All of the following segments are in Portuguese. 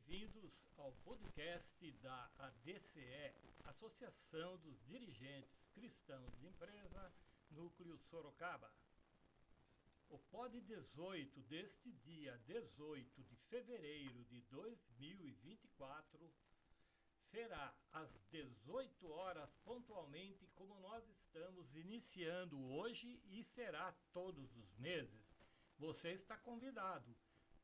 Bem-vindos ao podcast da ADCE, Associação dos Dirigentes Cristãos de Empresa, Núcleo Sorocaba. O Pod 18 deste dia 18 de fevereiro de 2024 será às 18 horas pontualmente, como nós estamos iniciando hoje, e será todos os meses. Você está convidado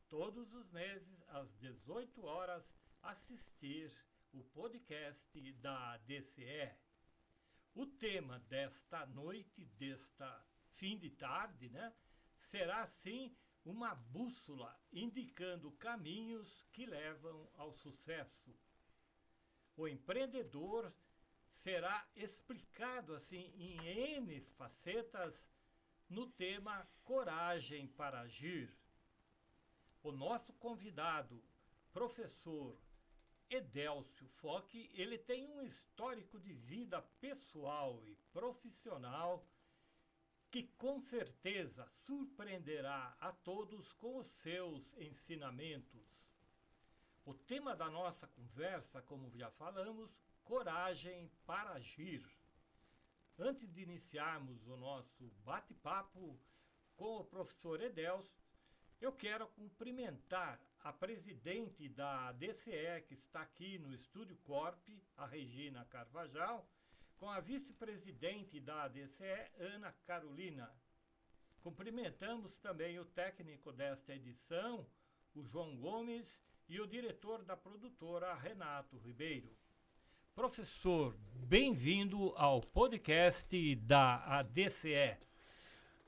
todos os meses, às 18 horas, assistir o podcast da ADCE. O tema desta noite, desta fim de tarde, será, sim, uma bússola indicando caminhos que levam ao sucesso. O empreendedor será explicado, assim, em N facetas no tema Coragem para Agir. O nosso convidado, professor Edélcio Foch, ele tem um histórico de vida pessoal e profissional que com certeza surpreenderá a todos com os seus ensinamentos. O tema da nossa conversa, como já falamos, Coragem para Agir. Antes de iniciarmos o nosso bate-papo com o professor Edélcio, eu quero cumprimentar a presidente da ADCE, que está aqui no Estúdio Corp, a Regina Carvajal, com a vice-presidente da ADCE, Ana Carolina. Cumprimentamos também o técnico desta edição, o João Gomes, e o diretor da produtora, Renato Ribeiro. Professor, bem-vindo ao podcast da ADCE.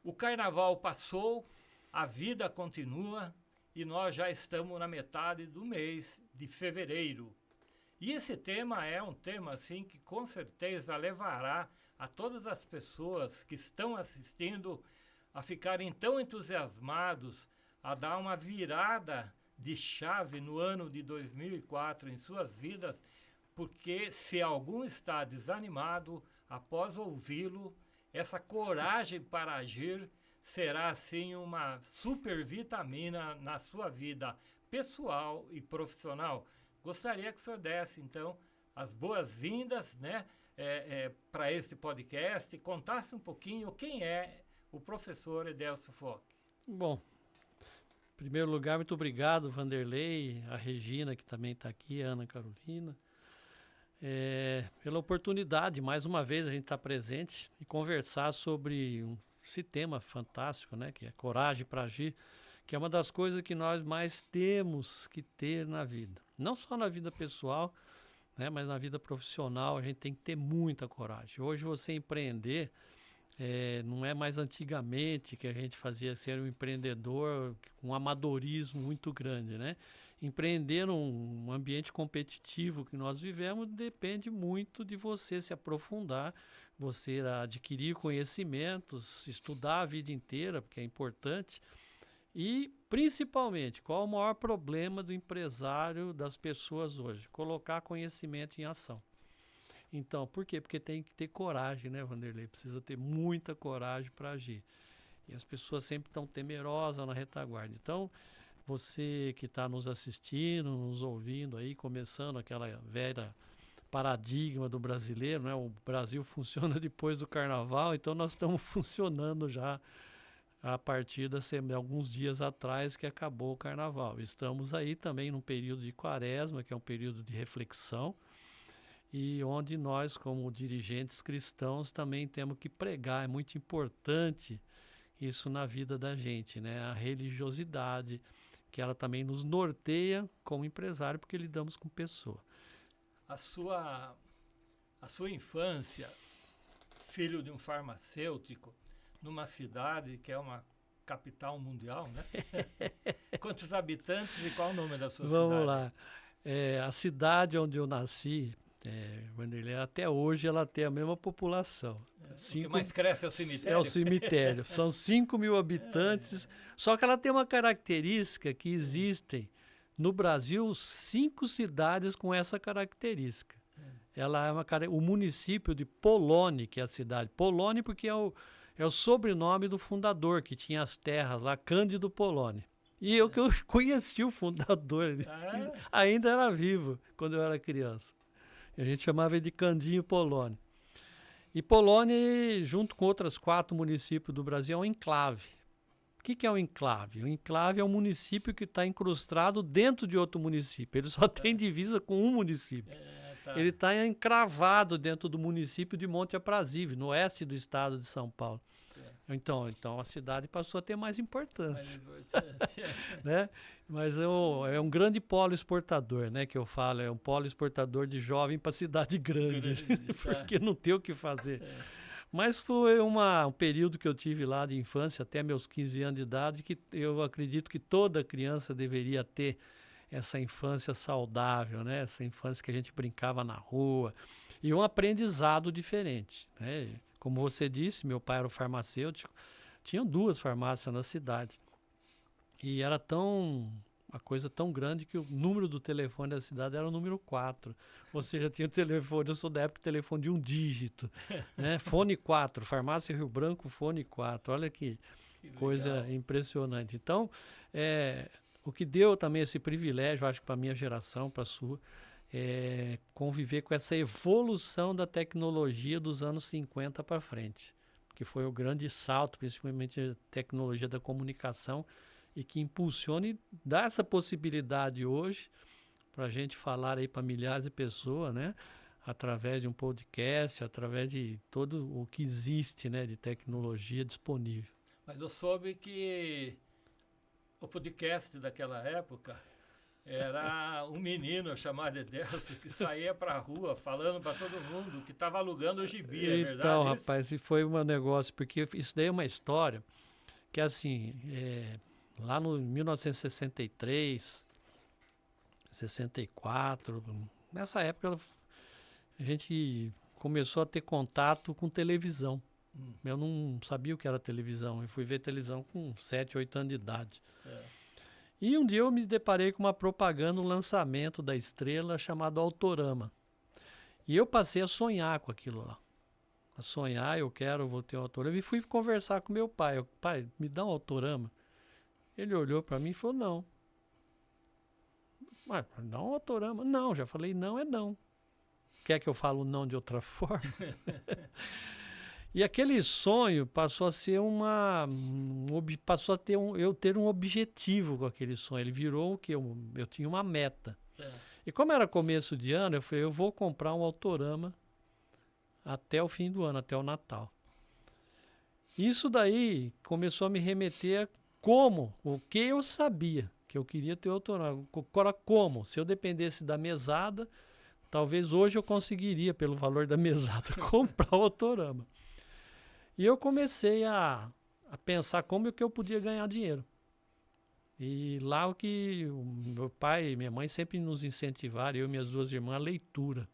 O carnaval passou, a vida continua e nós já estamos na metade do mês de fevereiro. E esse tema é um tema assim que com certeza levará a todas as pessoas que estão assistindo a ficarem tão entusiasmados, a dar uma virada de chave no ano de 2004 em suas vidas, porque se algum está desanimado, após ouvi-lo, essa coragem para agir será, assim, uma super vitamina na sua vida pessoal e profissional. Gostaria que o senhor desse, então, as boas-vindas, para esse podcast e contasse um pouquinho quem é o professor Edélcio Foch. Bom, em primeiro lugar, muito obrigado, Vanderlei, a Regina, que também está aqui, a Ana Carolina, pela oportunidade, mais uma vez, a gente estar presente e conversar sobre esse tema fantástico, que é coragem para agir, que é uma das coisas que nós mais temos que ter na vida. Não só na vida pessoal, mas na vida profissional a gente tem que ter muita coragem. Hoje você empreender não é mais antigamente que a gente fazia ser um empreendedor com um amadorismo muito grande, Empreender num ambiente competitivo que nós vivemos depende muito de você se aprofundar, você adquirir conhecimentos, estudar a vida inteira, porque é importante. E, principalmente, qual é o maior problema do empresário, das pessoas hoje? Colocar conhecimento em ação. Então, por quê? Porque tem que ter coragem, Vanderlei? Precisa ter muita coragem para agir. E as pessoas sempre estão temerosas na retaguarda. Então, você que está nos assistindo, nos ouvindo aí, começando aquela velha paradigma do brasileiro, O Brasil funciona depois do carnaval, então nós estamos funcionando já a partir de alguns dias atrás que acabou o carnaval. Estamos aí também num período de quaresma, que é um período de reflexão, e onde nós, como dirigentes cristãos, também temos que pregar. É muito importante isso na vida da gente, a religiosidade, que ela também nos norteia como empresário, porque lidamos com pessoa. A sua infância, filho de um farmacêutico, numa cidade que é uma capital mundial, Quantos habitantes e qual o nome da sua cidade? Vamos lá. A cidade onde eu nasci, Vanderlei, até hoje ela tem a mesma população. O que mais cresce é o cemitério? É o cemitério. São 5.000 habitantes. Só que ela tem uma característica que existem no Brasil 5 cidades com essa característica. Ela é o município de Poloni, que é a cidade. Poloni porque é o sobrenome do fundador, que tinha as terras lá, Cândido Poloni. E eu que eu conheci o fundador, ele ainda era vivo quando eu era criança. A gente chamava ele de Candinho Poloni. E Poloni, junto com outros 4 municípios do Brasil, é um enclave. O que é um enclave? O enclave é um município que está incrustado dentro de outro município. Ele só tem divisa com um município. Ele está encravado dentro do município de Monte Aprazível, no oeste do estado de São Paulo. Então a cidade passou a ter mais importância. Né? Mas é um grande polo exportador, né? Que eu falo, é um polo exportador de jovem para cidade grande, porque não tem o que fazer. Mas foi um período que eu tive lá de infância, até meus 15 anos de idade, que eu acredito que toda criança deveria ter essa infância saudável, né? Essa infância que a gente brincava na rua. E um aprendizado diferente, né? Como você disse, meu pai era farmacêutico, tinham 2 farmácias na cidade. E era uma coisa tão grande que o número do telefone da cidade era o número 4. Ou seja, tinha telefone, eu sou da época, telefone de 1 dígito. Né? Fone 4, Farmácia Rio Branco, fone 4. Olha que coisa impressionante. Então, o que deu também esse privilégio, acho que para a minha geração, para a sua, é conviver com essa evolução da tecnologia dos anos 50 para frente. Que foi o grande salto, principalmente a tecnologia da comunicação, e que impulsiona e dá essa possibilidade hoje para a gente falar aí para milhares de pessoas, né? Através de um podcast, através de todo o que existe, né? De tecnologia disponível. Mas eu soube que o podcast daquela época era um menino chamado Edelso que saía para a rua falando para todo mundo que estava alugando o gibi, é verdade? Então, rapaz, isso foi um negócio, porque isso daí é uma história que, assim, lá no 1963, 64, nessa época a gente começou a ter contato com televisão. Eu não sabia o que era televisão, eu fui ver televisão com 7, 8 anos de idade. E um dia eu me deparei com uma propaganda, um lançamento da Estrela chamado Autorama. E eu passei a sonhar com aquilo lá. A sonhar, vou ter um Autorama. E fui conversar com meu pai. Pai, me dá um Autorama. Ele olhou para mim e falou, não. Mas dá um Autorama. Não, já falei, não é não. Quer que eu fale não de outra forma? E aquele sonho passou a ser eu ter um objetivo com aquele sonho. Ele virou o que? Eu tinha uma meta. E como era começo de ano, eu falei, eu vou comprar um Autorama até o fim do ano, até o Natal. Isso daí começou a me remeter a o que eu sabia, que eu queria ter Autorama. Agora, como? Se eu dependesse da mesada, talvez hoje eu conseguiria, pelo valor da mesada, comprar o Autorama. E eu comecei a pensar como que eu podia ganhar dinheiro. E lá o meu pai e minha mãe sempre nos incentivaram, eu e minhas 2 irmãs, a leitura.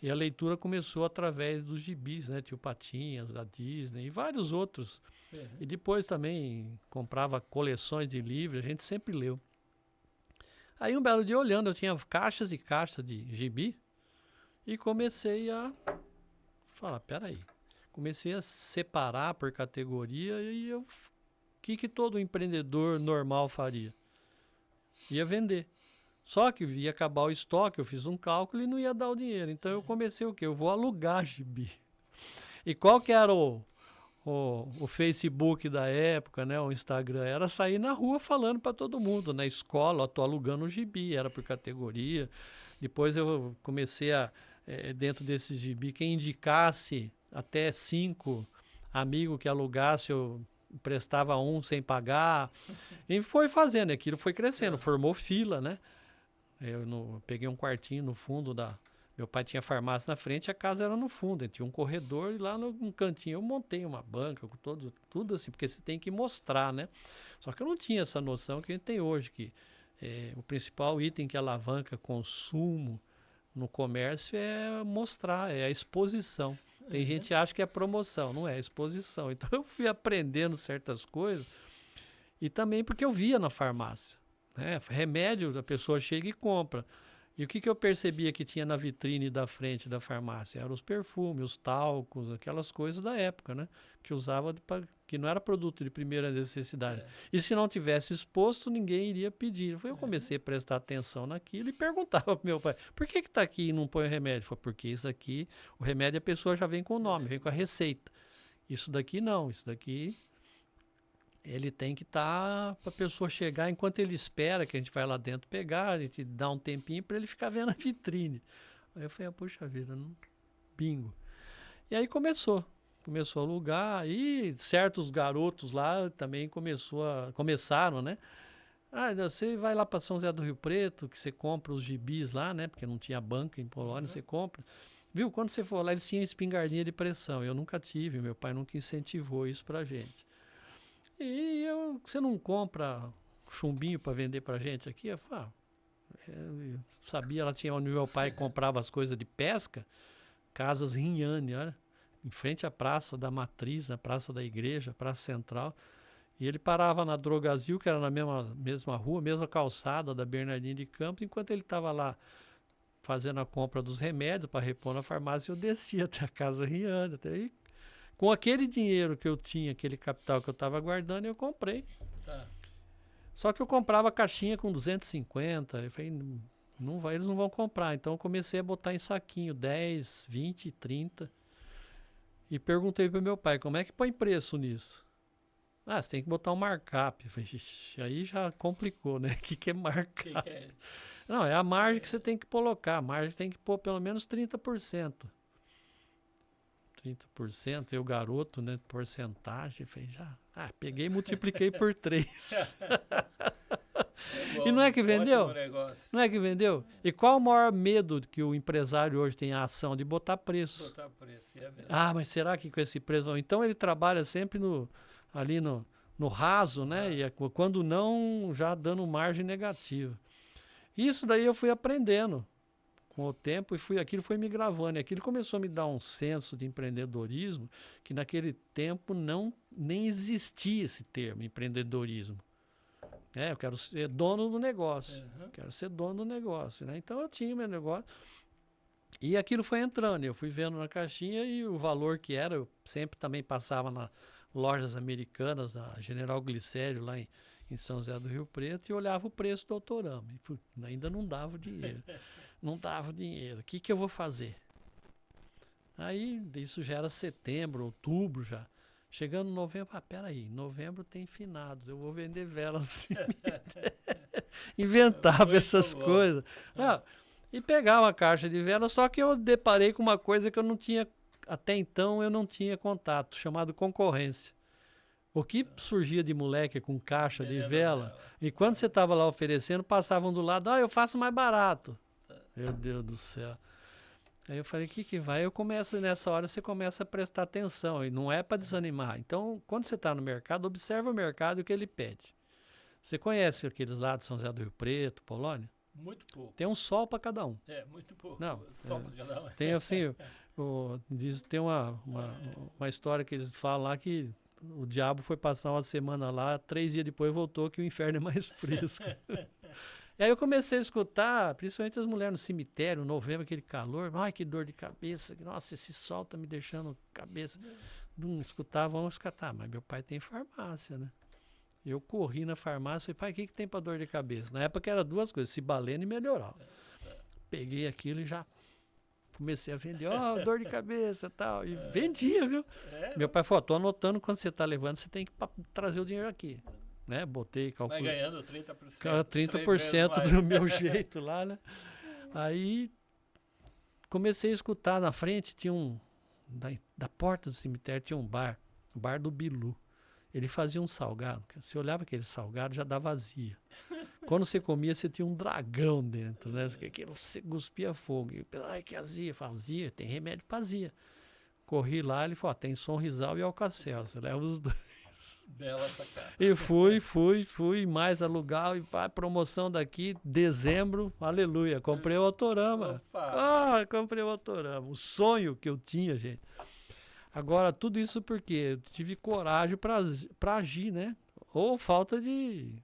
E a leitura começou através dos gibis, né? Tio Patinhas, da Disney e vários outros. E depois também comprava coleções de livros, a gente sempre leu. Aí um belo dia olhando, eu tinha caixas e caixas de gibi e comecei a falar, peraí. Comecei a separar por categoria e o que todo empreendedor normal faria? Ia vender. Só que ia acabar o estoque, eu fiz um cálculo e não ia dar o dinheiro. Então eu comecei o quê? Eu vou alugar gibi. E qual que era o Facebook da época, né? O Instagram? Era sair na rua falando para todo mundo. Na escola, tô alugando um gibi, era por categoria. Depois eu comecei dentro desse gibi, quem indicasse até 5 amigos que alugasse, eu emprestava um sem pagar. E foi fazendo, aquilo foi crescendo, formou fila, né? Eu peguei um quartinho no fundo meu pai tinha farmácia na frente, a casa era no fundo, tinha um corredor e lá num cantinho eu montei uma banca, com tudo assim, porque você tem que mostrar, né? Só que eu não tinha essa noção que a gente tem hoje, que o principal item que alavanca consumo no comércio é mostrar, é a exposição. Tem gente que acha que é promoção, não é exposição. Então eu fui aprendendo certas coisas e também porque eu via na farmácia. Né? Remédio, a pessoa chega e compra. E o que eu percebia que tinha na vitrine da frente da farmácia? Eram os perfumes, os talcos, aquelas coisas da época, né? Que usava, que não era produto de primeira necessidade. E se não tivesse exposto, ninguém iria pedir. Eu comecei a prestar atenção naquilo e perguntava pro meu pai, por que tá aqui e não põe o remédio? Eu falei, porque isso aqui, o remédio a pessoa já vem com o nome, vem com a receita. Isso daqui não, isso daqui... Ele tem que estar para a pessoa chegar, enquanto ele espera que a gente vai lá dentro pegar, a gente dá um tempinho para ele ficar vendo a vitrine. Aí eu falei, puxa vida, não... bingo. E aí começou a alugar, e certos garotos lá também começaram, né? Ah, você vai lá para São José do Rio Preto, que você compra os gibis lá, né? Porque não tinha banca em Polônia, você compra. Viu? Quando você for lá, eles tinham espingardinha de pressão. Eu nunca tive, meu pai nunca incentivou isso pra gente. E você não compra chumbinho para vender pra gente aqui? Eu falei, eu sabia, ela tinha onde meu pai comprava as coisas de pesca, Casas Rinhane, olha, em frente à Praça da Matriz, na Praça da Igreja, Praça Central. E ele parava na Drogazil, que era na mesma rua, mesma calçada da Bernardino de Campos, enquanto ele estava lá fazendo a compra dos remédios para repor na farmácia, eu descia até a Casa Rinhane, até aí. Com aquele dinheiro que eu tinha, aquele capital que eu estava guardando, eu comprei. Tá. Só que eu comprava caixinha com 250. Eu falei, não vai, eles não vão comprar. Então eu comecei a botar em saquinho 10, 20, 30. E perguntei para meu pai, como é que põe preço nisso? Ah, você tem que botar um markup. Eu falei, aí já complicou, né? O que é markup? Que é? Não, é a margem que você tem que colocar. A margem tem que pôr pelo menos 30%. 30%, eu garoto, né, porcentagem, falei, peguei e multipliquei por 3. E não é que vendeu? Não é que vendeu? E qual o maior medo que o empresário hoje tem a ação de botar preço? Botar preço, é verdade. Mas será que com esse preço... Então ele trabalha sempre ali no raso, né, e quando não, já dando margem negativa. Isso daí eu fui aprendendo com o tempo, e aquilo foi me gravando, e aquilo começou a me dar um senso de empreendedorismo que naquele tempo nem existia esse termo, empreendedorismo. Eu quero ser dono do negócio, quero ser dono do negócio, né? Então eu tinha meu negócio, e aquilo foi entrando, eu fui vendo na caixinha, e o valor que era, eu sempre também passava nas lojas americanas, da General Glicério, lá em São José do Rio Preto, e olhava o preço do Autorama, e ainda não dava o dinheiro. Não dava dinheiro. O que eu vou fazer? Aí, isso já era setembro, outubro já. Chegando em novembro, peraí, novembro tem finados, eu vou vender velas. Inventava essas coisas. E pegava a caixa de velas, só que eu deparei com uma coisa que eu não tinha, até então eu não tinha contato, chamado concorrência. O que surgia de moleque com caixa de vela, e quando você estava lá oferecendo, passavam do lado, eu faço mais barato. Meu Deus do céu. Aí eu falei, o que vai? Eu começo, nessa hora você começa a prestar atenção, e não é para desanimar. Então, quando você está no mercado, observa o mercado e o que ele pede. Você conhece aqueles lá de São José do Rio Preto, Polônia? Muito pouco. Tem um sol para cada um. Muito pouco. Não, sol para cada um. Tem assim, tem uma história que eles falam lá que o diabo foi passar uma semana lá, 3 dias depois voltou que o inferno é mais fresco. E aí eu comecei a escutar, principalmente as mulheres no cemitério, novembro, aquele calor, que dor de cabeça, nossa, esse sol tá me deixando cabeça. Não escutava, vamos escutar, mas meu pai tem farmácia, né? Eu corri na farmácia e falei, pai, o que tem para dor de cabeça? Na época era 2 coisas, Cibaleno e Melhoral. Peguei aquilo e já comecei a vender, dor de cabeça e tal, e vendia, viu? Meu pai falou, tô anotando, quando você tá levando, você tem que trazer o dinheiro aqui. Né? Botei, calculei. Vai ganhando 30%. 30% do meu jeito lá, né? Aí comecei a escutar na frente, tinha da porta do cemitério tinha um bar, o bar do Bilu. Ele fazia um salgado, você olhava aquele salgado, já dava azia. Quando você comia, você tinha um dragão dentro, né? Você cuspia fogo. Ai, que azia. Eu falei, azia, tem remédio para azia. Corri lá, ele falou, tem Sonrisal e Alcacel, você leva os 2. Bela sacada. E fui, mais alugar, e promoção daqui, dezembro, aleluia, comprei o Autorama. Comprei o Autorama, o sonho que eu tinha, gente. Agora, tudo isso porque eu tive coragem para agir, né? Ou falta de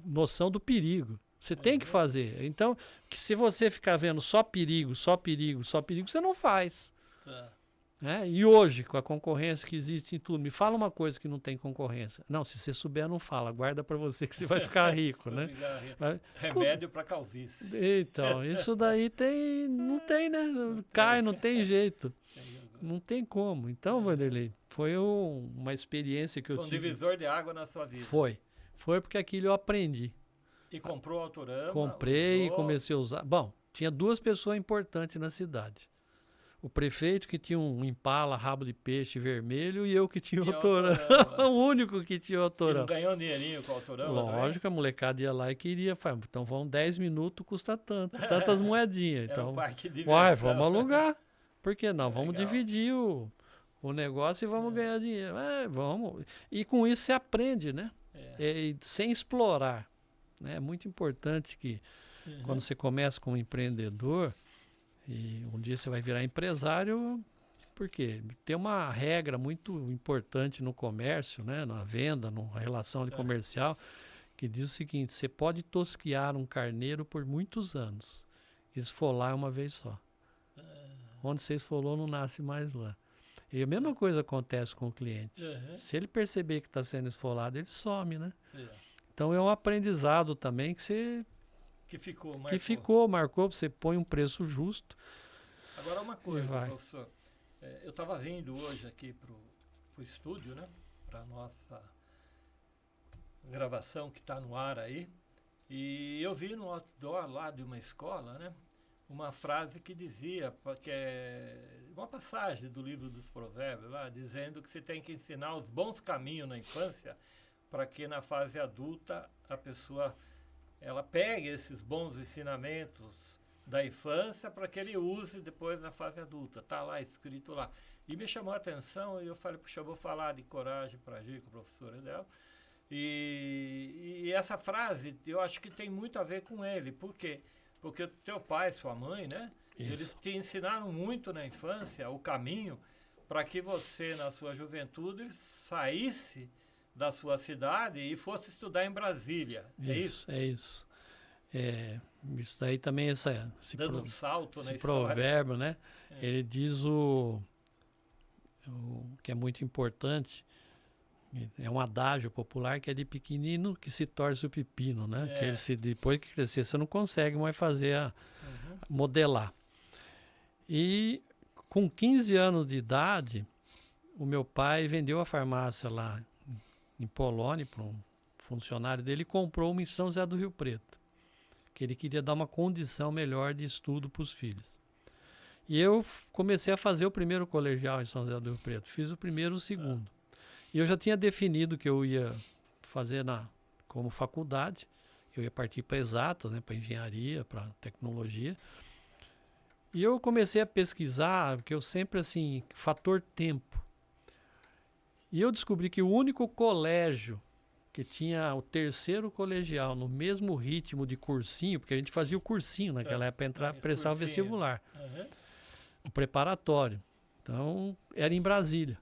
noção do perigo. Você tem que fazer. Então, que se você ficar vendo só perigo, você não faz. Né? E hoje, com a concorrência que existe em tudo, me fala uma coisa que não tem concorrência. Não, se você souber, não fala. Guarda para você que você vai ficar rico, né? Remédio para calvície. Então, isso daí não tem, né? Cai, não tem jeito. Não tem como. Então, Vanderlei, foi uma experiência que eu tive. Foi um divisor de água na sua vida. Foi porque aquilo eu aprendi. E comprou o Autorama? Comprei e comecei a usar. Bom, tinha 2 pessoas importantes na cidade. O prefeito que tinha um Impala, rabo de peixe vermelho, e eu que tinha o Autorama. O único que tinha o Autorama. E não ganhou um dinheirinho com o Autorama? Lógico, também? A molecada ia lá e queria. Então vão 10 minutos, custa tantas moedinhas. Então, um parque de diversão. Vamos alugar. Por que não? Vamos dividir o negócio e vamos ganhar dinheiro. Vamos. E com isso você aprende, né? Sem explorar. É muito importante que quando você começa como empreendedor, e um dia você vai virar empresário, porque tem uma regra muito importante no comércio, né, na venda, na relação comercial, que diz o seguinte: você pode tosquiar um carneiro por muitos anos, esfolar uma vez só. Onde você esfolou, não nasce mais lá. E a mesma coisa acontece com o cliente. Se ele perceber que está sendo esfolado, ele some, né? Então é um aprendizado também que você... marcou, você põe um preço justo. Agora uma coisa, professor, eu estava vindo hoje aqui para o estúdio, né, para a nossa gravação que está no ar aí, e eu vi no outdoor lá de uma escola, né, uma frase que dizia, que é uma passagem do livro dos Provérbios, lá, dizendo que você tem que ensinar os bons caminhos na infância para que na fase adulta a pessoa... ela pegue esses bons ensinamentos da infância para que ele use depois na fase adulta. Está lá escrito lá. E me chamou a atenção e eu falei, puxa, eu vou falar de coragem para agir com a professora dela. E essa frase, eu acho que tem muito a ver com ele. Por quê? Porque o teu pai, sua mãe, né? Isso. Eles te ensinaram muito na infância o caminho para que você, na sua juventude, saísse da sua cidade e fosse estudar em Brasília. É isso? É isso. Isso daí também, dando um salto esse provérbio, né? Ele diz o que é muito importante, é um adágio popular que é de pequenino que se torce o pepino, né? Que ele depois que crescer, você não consegue mais fazer modelar. E com 15 anos de idade, o meu pai vendeu a farmácia lá em Polônia para um funcionário dele, comprou uma em São José do Rio Preto, que ele queria dar uma condição melhor de estudo para os filhos. E eu comecei a fazer o primeiro colegial em São José do Rio Preto, fiz o primeiro e o segundo. E eu já tinha definido que eu ia fazer como faculdade, eu ia partir para exatas, né, para engenharia, para tecnologia. E eu comecei a pesquisar, porque eu sempre, fator tempo. E eu descobri que o único colégio que tinha o terceiro colegial no mesmo ritmo de cursinho, porque a gente fazia o cursinho naquela época para prestar o vestibular, o preparatório. Então, era em Brasília.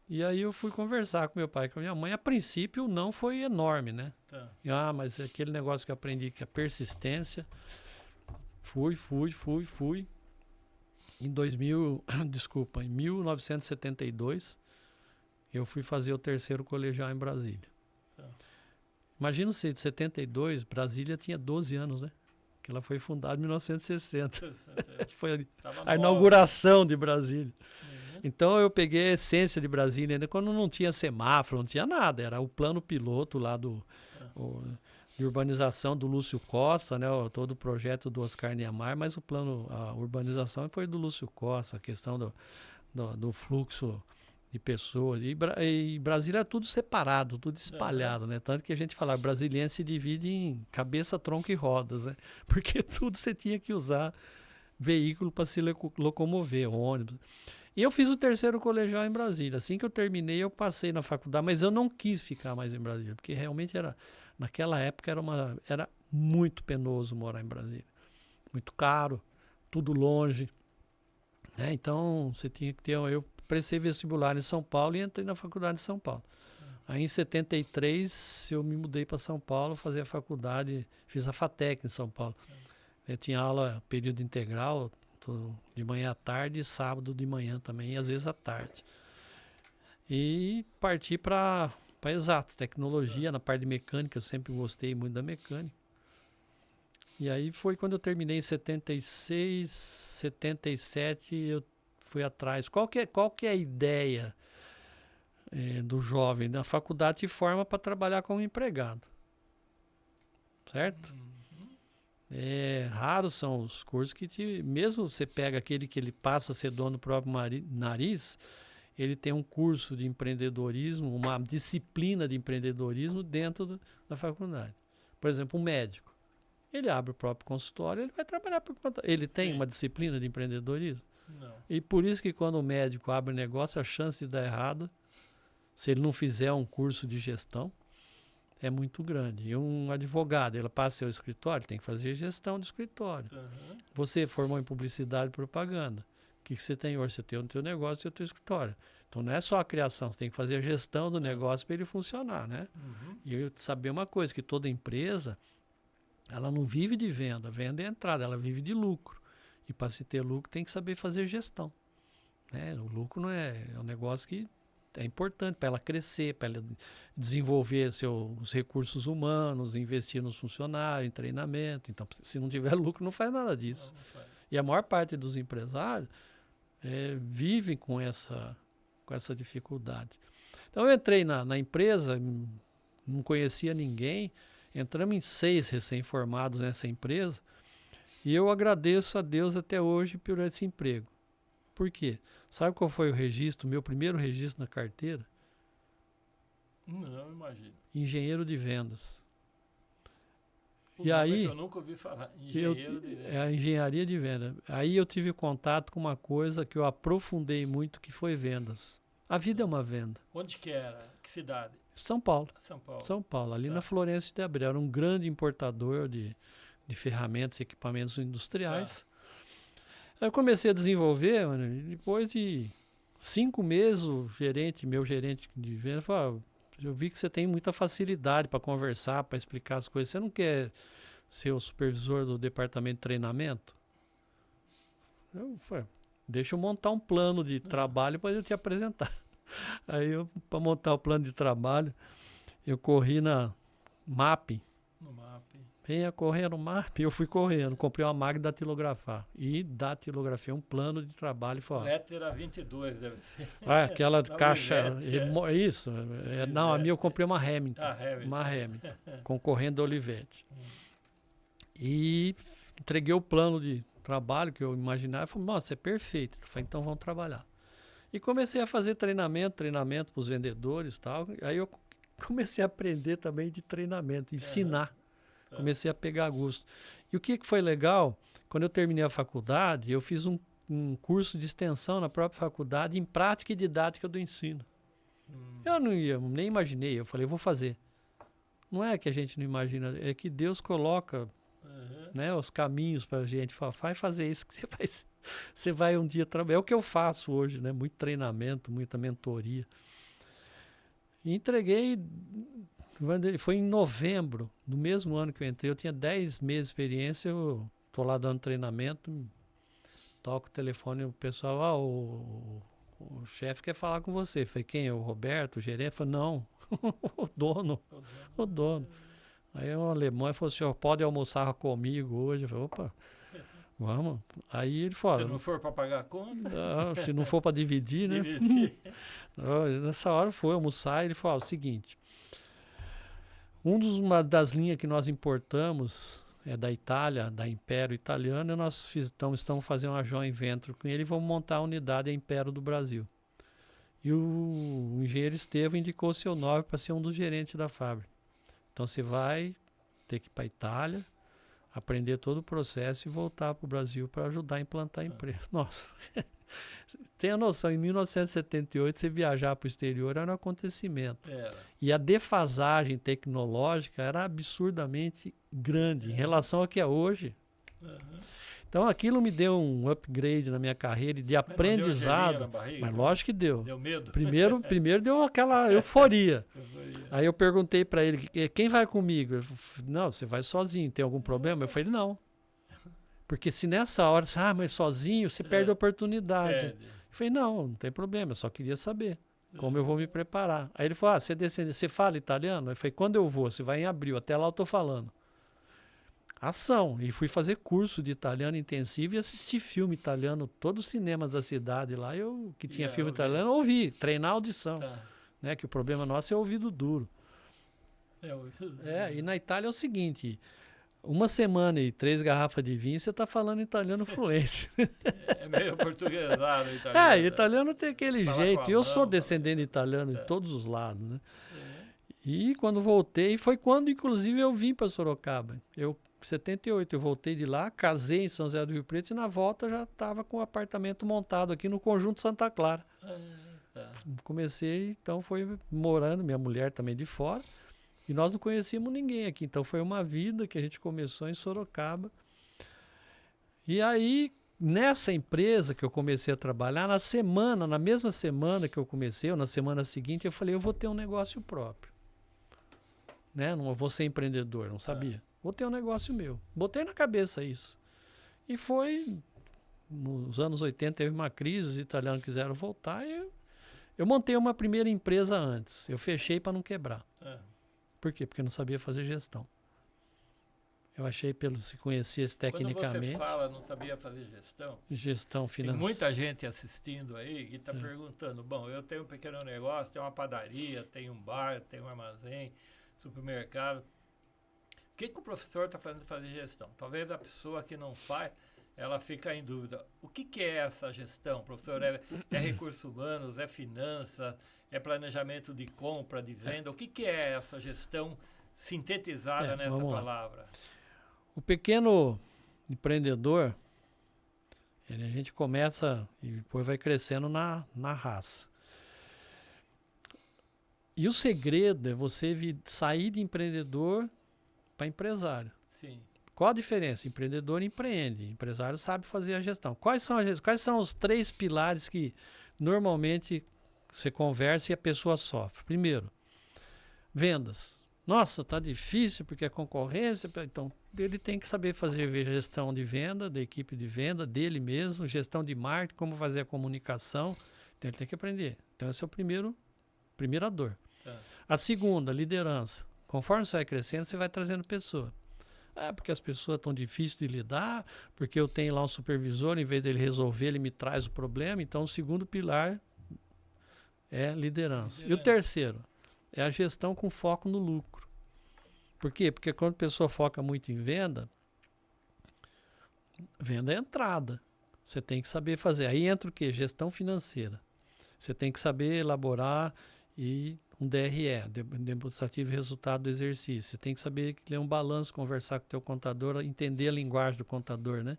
E aí eu fui conversar com meu pai e com minha mãe. A princípio, não foi enorme, né? Mas aquele negócio que eu aprendi, que é a persistência. Fui. Em 1972, eu fui fazer o terceiro colegial em Brasília. Imagina se de 72, Brasília tinha 12 anos, né? Que ela foi fundada em 1960. Foi a inauguração de Brasília. Então eu peguei a essência de Brasília, ainda quando não tinha semáforo, não tinha nada. Era o plano piloto lá de urbanização do Lúcio Costa, né? Todo o projeto do Oscar Niemeyer, mas a urbanização foi do Lúcio Costa, a questão do fluxo de pessoas. E Brasília é tudo separado, tudo espalhado, né? Tanto que a gente fala, brasiliense se divide em cabeça, tronco e rodas, né? Porque tudo você tinha que usar veículo para se locomover, ônibus. E eu fiz o terceiro colegial em Brasília. Assim que eu terminei, eu passei na faculdade, mas eu não quis ficar mais em Brasília, porque realmente naquela época era muito penoso morar em Brasília. Muito caro, tudo longe. Né? Então, você tinha que ter... Eu prestei vestibular em São Paulo e entrei na faculdade de São Paulo. Aí em 73 eu me mudei para São Paulo, fazer a faculdade, fiz a FATEC em São Paulo. Eu tinha aula período integral, de manhã à tarde e sábado de manhã também, e às vezes à tarde. E parti para exato, tecnologia, na parte de mecânica, eu sempre gostei muito da mecânica. E aí foi quando eu terminei em 76, 77, eu fui atrás. Qual que é a ideia do jovem? Na faculdade te forma para trabalhar como empregado. Certo? Raros são os cursos que mesmo você pega aquele que ele passa a ser dono do próprio nariz, ele tem um curso de empreendedorismo, uma disciplina de empreendedorismo dentro da faculdade. Por exemplo, um médico. Ele abre o próprio consultório, ele vai trabalhar por conta. Ele tem uma disciplina de empreendedorismo? Não. E por isso que quando o médico abre um negócio, a chance de dar errado, se ele não fizer um curso de gestão, é muito grande. E um advogado, ele passa seu escritório, tem que fazer gestão de escritório. Uhum. Você formou em publicidade e propaganda. O que você tem hoje? Você tem o teu negócio e o teu escritório. Então não é só a criação, você tem que fazer a gestão do negócio para ele funcionar, né? Uhum. E eu saber uma coisa, que toda empresa, ela não vive de venda, venda é entrada, ela vive de lucro. E para se ter lucro tem que saber fazer gestão. Né? O lucro não é um negócio que é importante para ela crescer, para ela desenvolver os recursos humanos, investir nos funcionários, em treinamento. Então, se não tiver lucro, não faz nada disso. Não faz. E a maior parte dos empresários vivem com essa dificuldade. Então, eu entrei na empresa, não conhecia ninguém, entramos em 6 recém-formados nessa empresa, e eu agradeço a Deus até hoje por esse emprego. Por quê? Sabe qual foi o registro, meu primeiro registro na carteira? Não, imagino. Engenheiro de vendas. O aí eu nunca ouvi falar, engenheiro de vendas. É a engenharia de vendas. Aí eu tive contato com uma coisa que eu aprofundei muito, que foi vendas. A vida é uma venda. Onde que era? Que cidade? São Paulo. São Paulo. São Paulo, ali na Florêncio de Abreu. Era um grande importador de ferramentas e equipamentos industriais. Aí eu comecei a desenvolver, mano, e depois de 5 meses, meu gerente de vendas, falou: eu vi que você tem muita facilidade para conversar, para explicar as coisas. Você não quer ser o supervisor do departamento de treinamento? Eu falei: deixa eu montar um plano de trabalho para eu te apresentar. Aí, para montar o plano de trabalho, eu corri na MAP. No MAP. Venha correr no MAP, eu fui correndo, comprei uma máquina de datilografar. E datilografei um plano de trabalho. Letra 22 deve ser. Aquela caixa, isso. Não, a minha eu comprei uma Hamilton. Uma Hamilton, concorrendo a Olivetti. E entreguei o plano de trabalho que eu imaginava. Falei: nossa, é perfeito. Falei: então vamos trabalhar. E comecei a fazer treinamento para os vendedores e tal. Aí eu comecei a aprender também de treinamento, ensinar. Comecei a pegar gosto. E o que foi legal, quando eu terminei a faculdade, eu fiz um curso de extensão na própria faculdade em prática e didática do ensino. Eu nem imaginei, eu falei: vou fazer. Não é que a gente não imagina, é que Deus coloca né, os caminhos para a gente. Vai fazer isso que você vai um dia trabalhar. É o que eu faço hoje, né? Muito treinamento, muita mentoria. E entreguei. Foi em novembro, no mesmo ano que eu entrei. Eu tinha 10 meses de experiência, eu estou lá dando treinamento, toco o telefone, o pessoal: o chefe quer falar com você. Eu falei: quem? O Roberto, o gerente? Eu falei: não, o dono. Aí um alemão falou: o senhor pode almoçar comigo hoje? Eu falei: opa, vamos. Aí ele falou: se não for para pagar a conta? Se não for para dividir, né? Nessa hora foi almoçar, ele falou: o seguinte, uma das linhas que nós importamos é da Itália, da Império Italiana, e nós estamos fazendo uma joint venture com ele e vamos montar a unidade Império do Brasil. E o engenheiro Estevam indicou o seu nome para ser um dos gerentes da fábrica. Então você vai ter que ir para a Itália, aprender todo o processo e voltar para o Brasil para ajudar a implantar a empresa. Nossa, tenha noção, em 1978 você viajar para o exterior era um acontecimento. E a defasagem tecnológica era absurdamente grande em relação ao que é hoje. Então aquilo me deu um upgrade na minha carreira de aprendizado. Mas lógico que deu. Deu medo? Primeiro deu aquela euforia. Aí eu perguntei para ele, quem vai comigo? Ele falou, não, você vai sozinho, tem algum problema? Eu falei, não. Porque se nessa hora, mas sozinho, você perde a oportunidade. Eu falei, não tem problema, eu só queria saber como eu vou me preparar. Aí ele falou, você fala italiano? Eu falei, quando eu vou? Você vai em abril, até lá eu tô falando. Ação. E fui fazer curso de italiano intensivo e assistir filme italiano, todo o cinema da cidade lá, que tinha filme italiano, eu ouvi, treinar a audição. Né, que o problema nosso é o ouvido duro. E na Itália é o seguinte, uma semana e 3 garrafas de vinho, você está falando italiano fluente. É meio portuguesado o italiano. Italiano tem aquele jeito. Eu sou descendente de italiano de todos os lados, né? E quando voltei, foi quando, inclusive, eu vim para Sorocaba. Em 78, eu voltei de lá, casei em São José do Rio Preto e na volta já estava com o apartamento montado aqui no Conjunto Santa Clara. Comecei, então foi morando, minha mulher também de fora, e nós não conhecíamos ninguém aqui, então foi uma vida que a gente começou em Sorocaba. E aí, nessa empresa que eu comecei a trabalhar, na mesma semana que eu comecei, ou na semana seguinte, eu falei, eu vou ter um negócio próprio. Né? Não vou ser empreendedor, não sabia. Vou ter um negócio meu. Botei na cabeça isso. E foi, nos anos 80 teve uma crise, os italianos quiseram voltar e eu montei uma primeira empresa antes. Eu fechei para não quebrar. Por quê? Porque eu não sabia fazer gestão. Eu achei, se conhecesse tecnicamente... Quando você fala não sabia fazer gestão... Gestão financeira. Tem muita gente assistindo aí e está perguntando, bom, eu tenho um pequeno negócio, tenho uma padaria, tenho um bar, tenho um armazém, supermercado. O que o professor está fazendo fazer gestão? Talvez a pessoa que não faz, ela fica em dúvida. O que é essa gestão, professor? É recursos humanos, é finanças, é planejamento de compra, de venda? O que é essa gestão sintetizada nessa palavra? O pequeno empreendedor, a gente começa e depois vai crescendo na raça. E o segredo é você sair de empreendedor para empresário. Sim. Qual a diferença? Empreendedor empreende, empresário sabe fazer a gestão. Quais são os 3 pilares que normalmente você conversa e a pessoa sofre? Primeiro, vendas. Nossa, tá difícil porque é concorrência. Então, ele tem que saber fazer gestão de venda, da equipe de venda, dele mesmo, gestão de marketing, como fazer a comunicação. Então, ele tem que aprender. Então, esse é o primeira dor. A segunda, liderança. Conforme você vai crescendo, você vai trazendo pessoa. Porque as pessoas estão difíceis de lidar, porque eu tenho lá um supervisor, em vez dele resolver, ele me traz o problema. Então, o segundo pilar é liderança. E o terceiro é a gestão com foco no lucro. Por quê? Porque quando a pessoa foca muito em venda é entrada. Você tem que saber fazer. Aí entra o quê? Gestão financeira. Você tem que saber elaborar um DRE, demonstrativo de resultado do exercício. Você tem que saber ler um balanço, conversar com o teu contador, entender a linguagem do contador, né?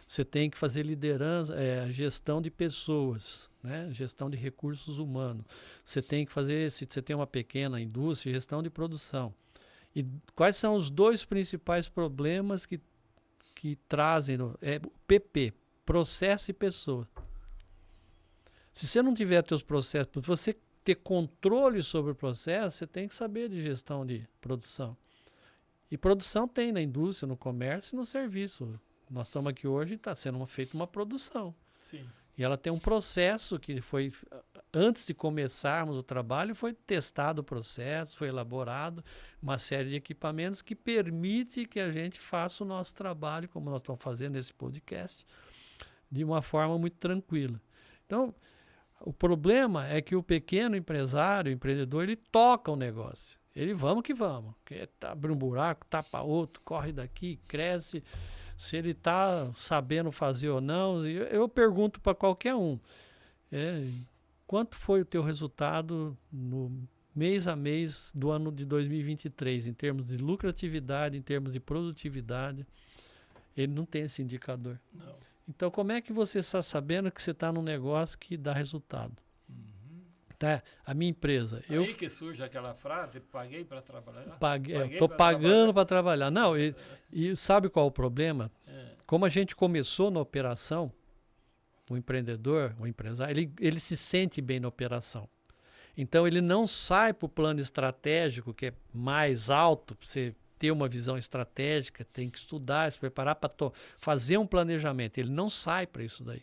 Você tem que fazer liderança, gestão de pessoas, né? Gestão de recursos humanos. Você tem que fazer, se você tem uma pequena indústria, gestão de produção. E quais são os 2 principais problemas que trazem? PP, processo e pessoa. Se você não tiver teus processos, você ter controle sobre o processo, você tem que saber de gestão de produção. E produção tem na indústria, no comércio e no serviço. Nós estamos aqui hoje e está sendo feita uma produção. Sim. E ela tem um processo que foi, antes de começarmos o trabalho, foi testado o processo, foi elaborado uma série de equipamentos que permite que a gente faça o nosso trabalho, como nós estamos fazendo nesse podcast, de uma forma muito tranquila. Então, o problema é que o pequeno empresário, o empreendedor, ele toca o negócio. Ele vamos que vamos. Abre um buraco, tapa outro, corre daqui, cresce. Se ele está sabendo fazer ou não. Eu pergunto para qualquer um. Quanto foi o teu resultado no mês a mês do ano de 2023, em termos de lucratividade, em termos de produtividade? Ele não tem esse indicador. Não. Então, como é que você está sabendo que você está num negócio que dá resultado? Tá? A minha empresa... Aí que surge aquela frase, paguei para trabalhar? Estou pagando para trabalhar. Não, e sabe qual é o problema? Como a gente começou na operação, o empreendedor, o empresário, ele se sente bem na operação. Então, ele não sai para o plano estratégico, que é mais alto, para você ter uma visão estratégica, tem que estudar, se preparar para fazer um planejamento. Ele não sai para isso daí.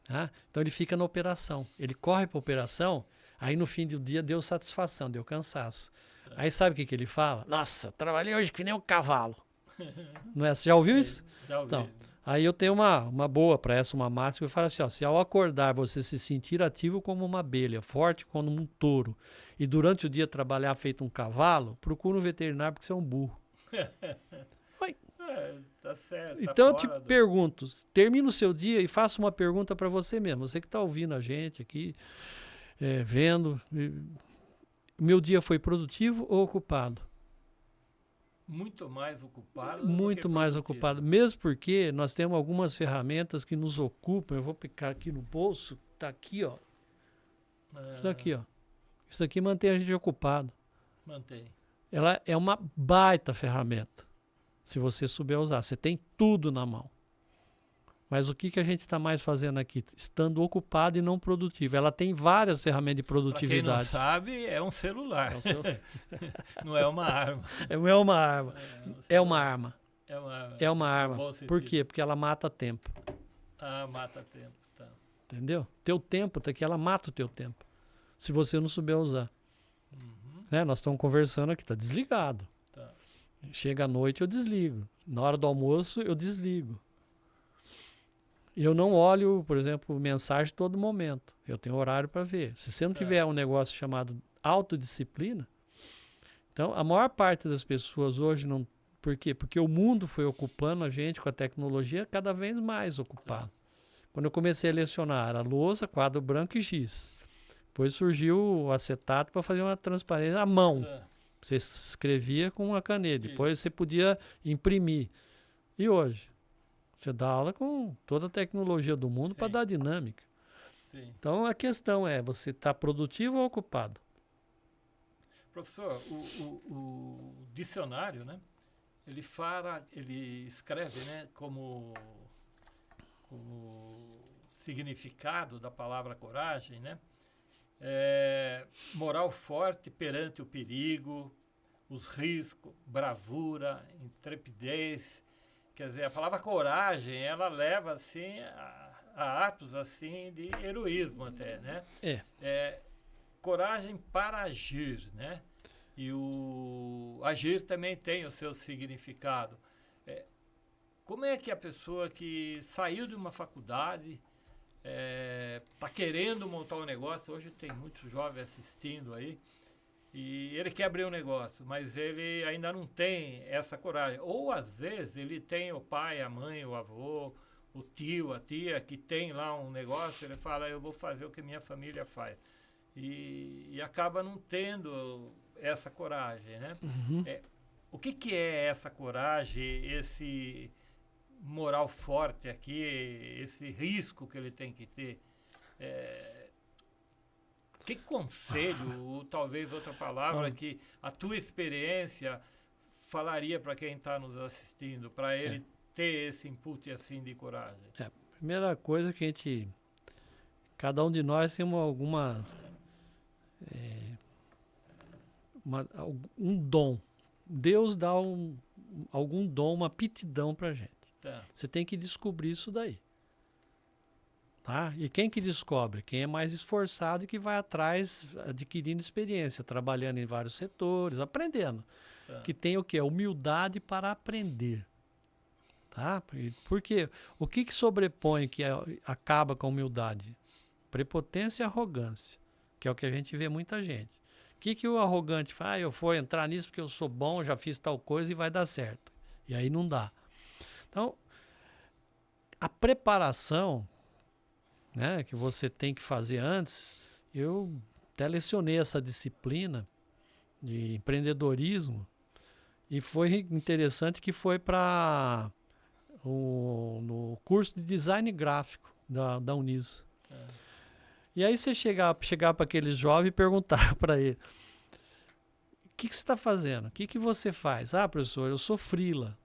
Tá? Então, ele fica na operação. Ele corre para a operação, aí no fim do dia deu satisfação, deu cansaço. Aí sabe o que ele fala? Nossa, trabalhei hoje que nem um cavalo. Não é? Você já ouviu isso? Já ouvi. Então, aí eu tenho uma boa para essa, uma máxima, eu falo assim, ó, se ao acordar você se sentir ativo como uma abelha, forte como um touro, e durante o dia trabalhar feito um cavalo, procura um veterinário porque você é um burro. Tá certo. Então eu te pergunto, termina o seu dia e faça uma pergunta para você mesmo, você que está ouvindo a gente aqui, vendo, meu dia foi produtivo ou ocupado? Muito mais ocupado. Muito mais ocupado. Mesmo porque nós temos algumas ferramentas que nos ocupam. Eu vou picar aqui no bolso. Tá aqui, ó. Isso daqui, ó. Isso aqui mantém a gente ocupado. Mantém. Ela é uma baita ferramenta. Se você souber usar. Você tem tudo na mão. Mas o que a gente está mais fazendo aqui? Estando ocupado e não produtivo. Ela tem várias ferramentas de produtividade. Pra quem não sabe, é um celular. Não é uma arma. Não é uma arma. É uma arma. É uma arma. É uma arma. Por quê? Porque ela mata tempo. Ah, mata tempo. Tá. Entendeu? Teu tempo tá aqui, ela mata o teu tempo. Se você não souber usar. Né? Nós estamos conversando aqui, tá desligado. Tá. Chega à noite, eu desligo. Na hora do almoço, eu desligo. Eu não olho, por exemplo, mensagem todo momento. Eu tenho horário para ver. Se você não tiver um negócio chamado autodisciplina, então a maior parte das pessoas hoje não... Por quê? Porque o mundo foi ocupando a gente com a tecnologia cada vez mais ocupado. Quando eu comecei a lecionar, era louça, quadro branco e giz. Depois surgiu o acetato para fazer uma transparência à mão. Você escrevia com uma caneta. Depois você podia imprimir. E hoje? Você dá aula com toda a tecnologia do mundo para dar dinâmica. Sim. Então a questão é, você está produtivo ou ocupado? Professor, o dicionário, né? Ele escreve, né, como significado da palavra coragem, né? Moral forte perante o perigo, os riscos, bravura, intrepidez. Quer dizer, a palavra coragem, ela leva, assim, a atos, assim, de heroísmo até, né? Coragem para agir, né? E o agir também tem o seu significado. Como é que a pessoa que saiu de uma faculdade está querendo montar um negócio, hoje tem muitos jovens assistindo aí, e ele quer abrir um negócio, mas ele ainda não tem essa coragem. Ou, às vezes, ele tem o pai, a mãe, o avô, o tio, a tia, que tem lá um negócio, ele fala, eu vou fazer o que minha família faz. E acaba não tendo essa coragem, né? O que é essa coragem, esse moral forte aqui, esse risco que ele tem que ter? Que conselho, ou talvez outra palavra, que a tua experiência falaria para quem está nos assistindo, para ele ter esse input assim de coragem? Primeira coisa que cada um de nós tem algum dom. Deus dá algum dom, uma aptidão para a gente. Você tem que descobrir isso daí. Tá? E quem que descobre? Quem é mais esforçado e que vai atrás adquirindo experiência, trabalhando em vários setores, aprendendo. Que tem o quê? Humildade para aprender. Tá? Porque o que sobrepõe, que acaba com a humildade? Prepotência e arrogância, que é o que a gente vê muita gente. O que o arrogante faz? Eu vou entrar nisso porque eu sou bom, já fiz tal coisa e vai dar certo. E aí não dá. Então, a preparação, né, que você tem que fazer antes, eu até lecionei essa disciplina de empreendedorismo e foi interessante que foi para no curso de design gráfico da Uniso. E aí você chegar para aquele jovem e perguntar para ele, o que você está fazendo? O que você faz? Ah, professor, eu sou freela.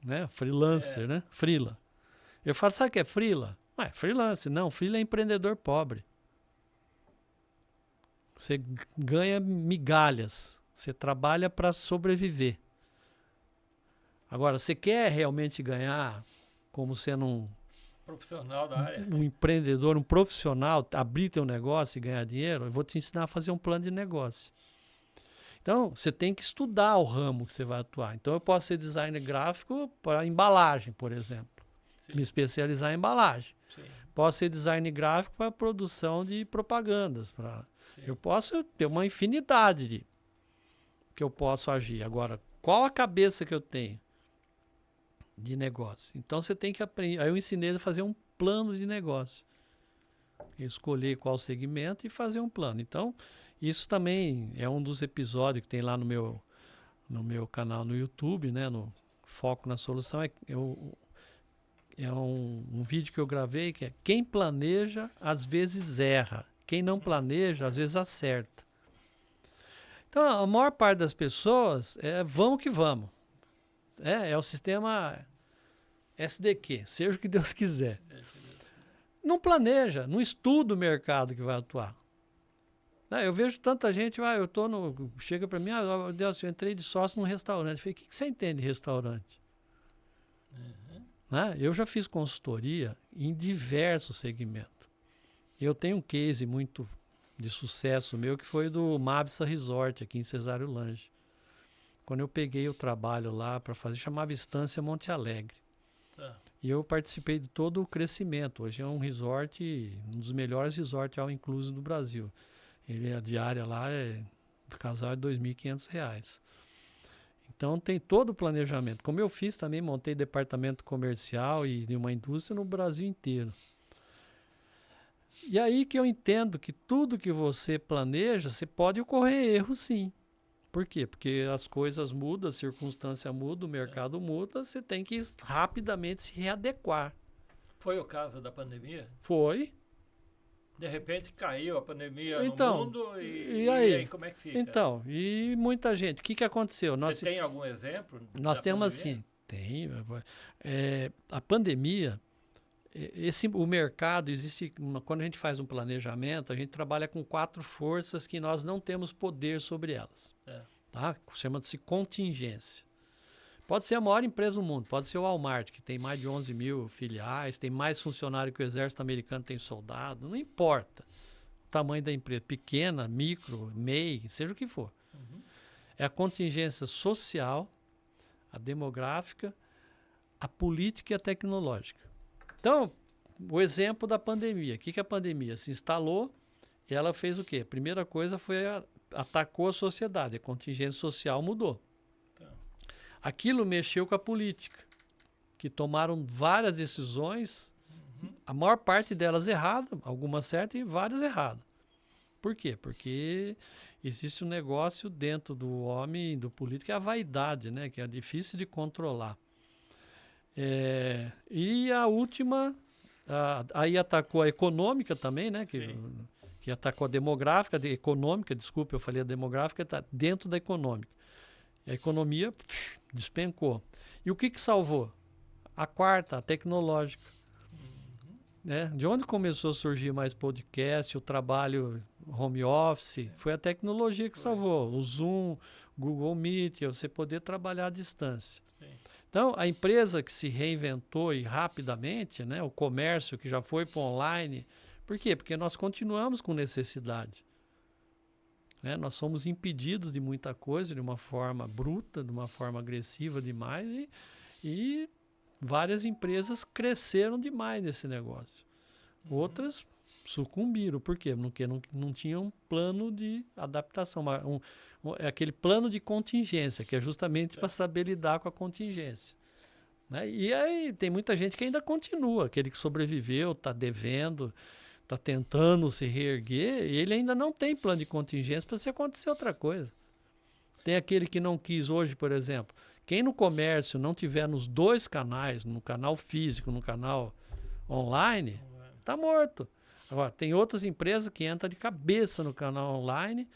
Né? Freelancer, né? Freela. Eu falo, sabe o que é freela? Freelance. Não, freela é empreendedor pobre. Você ganha migalhas. Você trabalha para sobreviver. Agora, você quer realmente ganhar como sendo Profissional da área. um empreendedor, um profissional, abrir teu negócio e ganhar dinheiro? Eu vou te ensinar a fazer um plano de negócio. Então, você tem que estudar o ramo que você vai atuar. Então, eu posso ser designer gráfico para embalagem, por exemplo. Sim. Me especializar em embalagem. Sim. Posso ser design gráfico para produção de propagandas. Eu posso ter uma infinidade de que eu posso agir. Agora, qual a cabeça que eu tenho de negócio? Então, você tem que aprender. Aí eu ensinei a fazer um plano de negócio. Escolher qual segmento e fazer um plano. Então, isso também é um dos episódios que tem lá no meu canal no YouTube, né? No Foco na Solução. É um vídeo que eu gravei que é: quem planeja, às vezes erra. Quem não planeja, às vezes acerta. Então, a maior parte das pessoas vamos que vamos. É o sistema SDQ, seja o que Deus quiser. Não planeja, não estuda o mercado que vai atuar. Eu vejo tanta gente, chega para mim, Deus, eu entrei de sócio num restaurante. Eu falei, o que você entende de restaurante? Eu já fiz consultoria em diversos segmentos. Eu tenho um case muito de sucesso meu, que foi do Mabsa Resort, aqui em Cesário Lange. Quando eu peguei o trabalho lá para fazer, chamava Estância Monte Alegre. E eu participei de todo o crescimento. Hoje é um resort, um dos melhores resorts all inclusive do Brasil. A diária lá o casal é R$ 2.500. Então tem todo o planejamento. Como eu fiz também, montei departamento comercial e de uma indústria no Brasil inteiro. E aí que eu entendo que tudo que você planeja, você pode ocorrer erro, sim. Por quê? Porque as coisas mudam, a circunstância muda, o mercado muda, você tem que rapidamente se readequar. Foi o caso da pandemia? Foi. De repente caiu a pandemia no mundo e aí como é que fica? Então, e muita gente. O que aconteceu? Você tem algum exemplo? Nós temos assim, tem. A pandemia, o mercado existe. Quando a gente faz um planejamento, a gente trabalha com 4 forças que nós não temos poder sobre elas. Tá? Chama-se contingência. Pode ser a maior empresa do mundo, pode ser o Walmart, que tem mais de 11 mil filiais, tem mais funcionário que o exército americano tem soldado, não importa o tamanho da empresa, pequena, micro, MEI, seja o que for. É a contingência social, a demográfica, a política e a tecnológica. Então, o exemplo da pandemia. O que a pandemia se instalou e ela fez o quê? A primeira coisa foi atacou a sociedade, a contingência social mudou. Aquilo mexeu com a política, que tomaram várias decisões, a maior parte delas erradas, algumas certas e várias erradas. Por quê? Porque existe um negócio dentro do homem, do político, que é a vaidade, né? Que é difícil de controlar. E a última, aí atacou a econômica também, né? Que atacou a demográfica, a econômica, desculpa, eu falei a demográfica, está dentro da econômica. A economia despencou. E o que salvou? A quarta, a tecnológica. De onde começou a surgir mais podcast, o trabalho home office, foi a tecnologia que salvou. O Zoom, Google Meet, você poder trabalhar à distância. Então, a empresa que se reinventou e rapidamente, o comércio que já foi para online, por quê? Porque nós continuamos com necessidade. Nós somos impedidos de muita coisa, de uma forma bruta, de uma forma agressiva demais, e várias empresas cresceram demais nesse negócio. Outras sucumbiram. Por quê? Porque não tinham um plano de adaptação, aquele plano de contingência, que é justamente para saber lidar com a contingência. E aí tem muita gente que ainda continua, aquele que sobreviveu, está devendo, está tentando se reerguer, e ele ainda não tem plano de contingência para se acontecer outra coisa. Tem aquele que não quis hoje, por exemplo. Quem no comércio não tiver nos 2 canais, no canal físico, no canal online, está morto. Agora, tem outras empresas que entram de cabeça no canal online,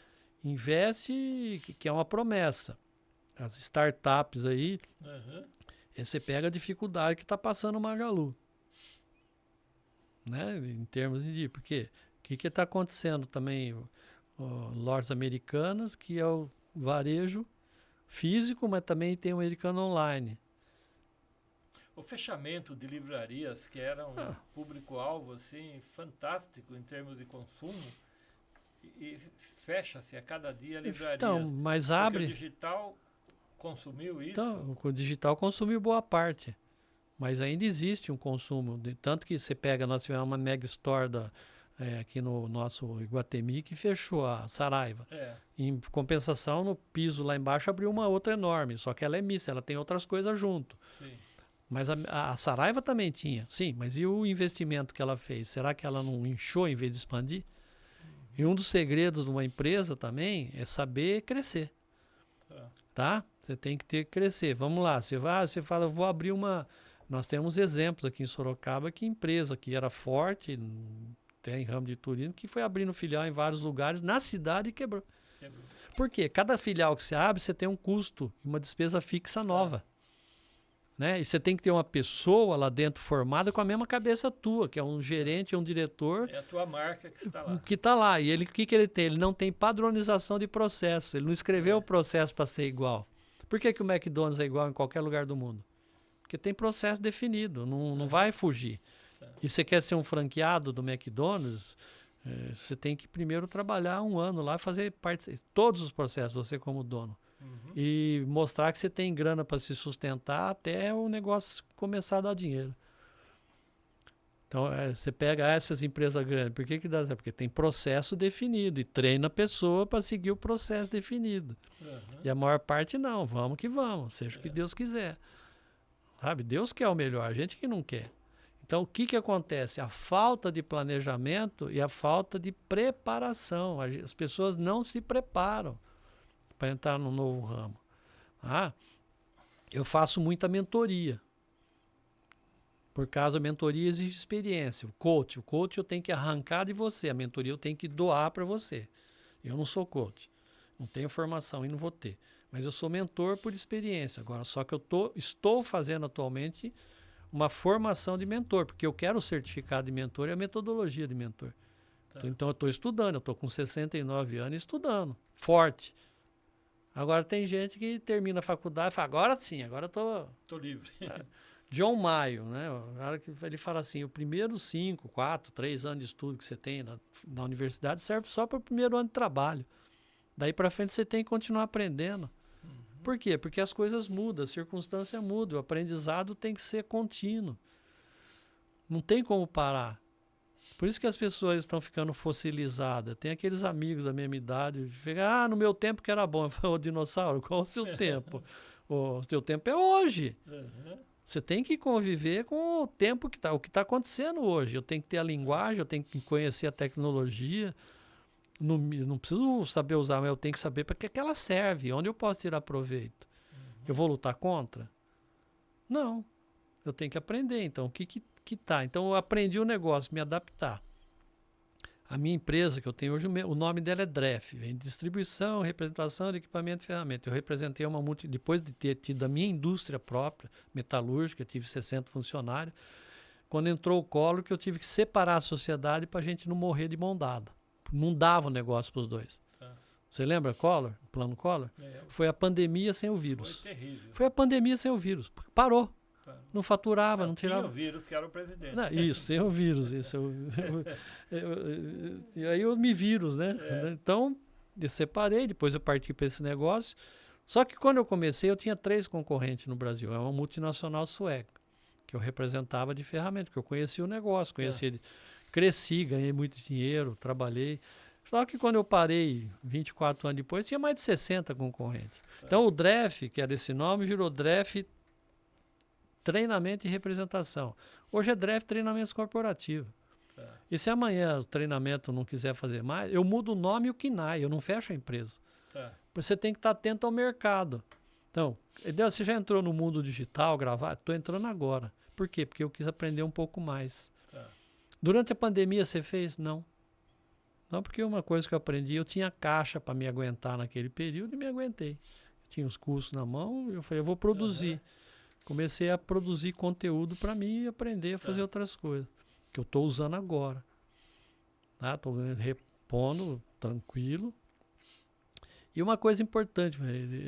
investe, que é uma promessa. As startups aí, você pega a dificuldade que está passando o Magalu. Em termos de... Por quê? O que está acontecendo também? lojas americanas, que é o varejo físico, mas também tem o americano online. O fechamento de livrarias, que era um público-alvo assim, fantástico em termos de consumo, e fecha-se a cada dia livrarias. Então, mas porque abre... o digital consumiu isso? Então, o digital consumiu boa parte, mas ainda existe um consumo. Tanto que você pega, nós tivemos uma mega store aqui no nosso Iguatemi que fechou, a Saraiva. Em compensação, no piso lá embaixo abriu uma outra enorme, só que ela é mista, ela tem outras coisas junto. Sim. Mas a Saraiva também tinha, sim, mas e o investimento que ela fez? Será que ela não inchou em vez de expandir? E um dos segredos de uma empresa também é saber crescer. Tá? Você tem que ter que crescer. Vamos lá, você fala, eu vou abrir uma... Nós temos exemplos aqui em Sorocaba que empresa que era forte, tem ramo de turismo, que foi abrindo filial em vários lugares na cidade e quebrou. Por quê? Cada filial que você abre, você tem um custo, uma despesa fixa nova. Né? E você tem que ter uma pessoa lá dentro formada com a mesma cabeça tua, que é um gerente, um diretor. É a tua marca que está lá. Que está lá. E ele, o que ele tem? Ele não tem padronização de processo. Ele não escreveu o processo para ser igual. Por que o McDonald's é igual em qualquer lugar do mundo? Porque tem processo definido, não vai fugir. E você quer ser um franqueado do McDonald's, você tem que primeiro trabalhar 1 ano lá, fazer parte, todos os processos, você como dono. E mostrar que você tem grana para se sustentar até o negócio começar a dar dinheiro. Então, você pega essas empresas grandes. Por que dá certo? Porque tem processo definido e treina a pessoa para seguir o processo definido. E a maior parte não. Vamos que vamos, seja o que Deus quiser. Sabe? Deus quer o melhor, a gente que não quer. Então, o que acontece? A falta de planejamento e a falta de preparação. As pessoas não se preparam para entrar no novo ramo. Eu faço muita mentoria. Por causa da mentoria exige experiência. O coach eu tenho que arrancar de você. A mentoria eu tenho que doar para você. Eu não sou coach. Não tenho formação e não vou ter. Mas eu sou mentor por experiência. Agora, só que eu estou fazendo atualmente uma formação de mentor, porque eu quero o certificado de mentor e a metodologia de mentor. Então, eu estou estudando. Eu estou com 69 anos estudando. Forte. Agora tem gente que termina a faculdade e fala, agora sim, agora eu tô livre. John Mayo, né? Ele fala assim, o primeiro 5, 4, 3 anos de estudo que você tem na universidade serve só para o primeiro ano de trabalho. Daí para frente você tem que continuar aprendendo. Por quê? Porque as coisas mudam, a circunstância muda, o aprendizado tem que ser contínuo. Não tem como parar. Por isso que as pessoas estão ficando fossilizadas. Tem aqueles amigos da mesma idade, ficam, no meu tempo que era bom. Eu falo, ô dinossauro, qual o seu tempo? O seu tempo é hoje. Você tem que conviver com o tempo que o que está acontecendo hoje. Eu tenho que ter a linguagem, eu tenho que conhecer a tecnologia. Não preciso saber usar, mas eu tenho que saber para que ela serve, onde eu posso tirar proveito. Eu vou lutar contra? Não. Eu tenho que aprender. Então, o que tá? Então, eu aprendi o negócio, me adaptar. A minha empresa que eu tenho hoje, o nome dela é DREF, vem de distribuição, representação de equipamento e ferramenta. Eu representei depois de ter tido a minha indústria própria, metalúrgica, tive 60 funcionários. Quando entrou o Collor, que eu tive que separar a sociedade para a gente não morrer de mão dada. Não dava o negócio para os dois. Você lembra Collor? O plano Collor? Foi a pandemia sem o vírus. Foi terrível. Foi a pandemia sem o vírus. Parou. Não faturava, não tirava. Tinha o vírus, que era o presidente. Não, isso, tem o vírus. E aí eu me vírus, né? Então, eu separei, depois eu parti para esse negócio. Só que quando eu comecei, eu tinha 3 concorrentes no Brasil. É uma multinacional sueca, que eu representava de ferramenta, que eu conhecia o negócio, cresci, ganhei muito dinheiro, trabalhei. Só que quando eu parei, 24 anos depois, tinha mais de 60 concorrentes. Então, o DREF, que era esse nome, virou DREF Treinamento e Representação. Hoje é DREF Treinamentos Corporativos. E se amanhã o treinamento não quiser fazer mais, eu mudo o nome e o KINAI, eu não fecho a empresa. Você tem que estar atento ao mercado. Então, você já entrou no mundo digital, gravar? Estou entrando agora. Por quê? Porque eu quis aprender um pouco mais. Durante a pandemia você fez? Não. Não, porque uma coisa que eu aprendi, eu tinha caixa para me aguentar naquele período e me aguentei. Eu tinha os cursos na mão, eu falei, eu vou produzir. Comecei a produzir conteúdo para mim e aprender a fazer outras coisas, que eu estou usando agora. Estou repondo, tranquilo. E uma coisa importante,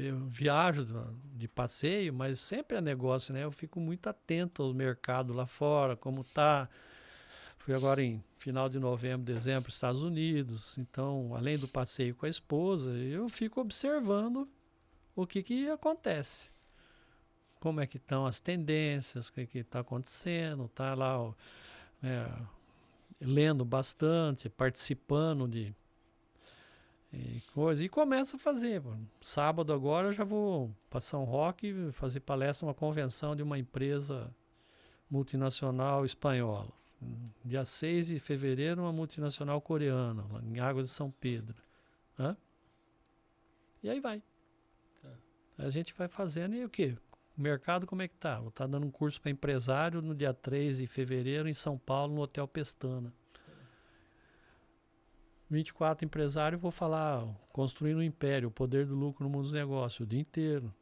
eu viajo de passeio, mas sempre é negócio, né? Eu fico muito atento ao mercado lá fora, como tá. Fui agora em final de novembro, dezembro, Estados Unidos. Então, além do passeio com a esposa, eu fico observando o que acontece. Como é que estão as tendências, o que está acontecendo, tá lá, ó, lendo bastante, participando de coisa, e começa a fazer. Pô. Sábado agora eu já vou para São Roque fazer palestra, uma convenção de uma empresa multinacional espanhola. Dia 6 de fevereiro, uma multinacional coreana, lá em Água de São Pedro. Hã? E aí vai. Tá. A gente vai fazendo, e o quê? O mercado como é que tá? Vou estar dando um curso para empresário no dia 3 de fevereiro em São Paulo, no Hotel Pestana. 24 empresários, vou falar construindo um império, o poder do lucro no mundo dos negócios, o dia inteiro.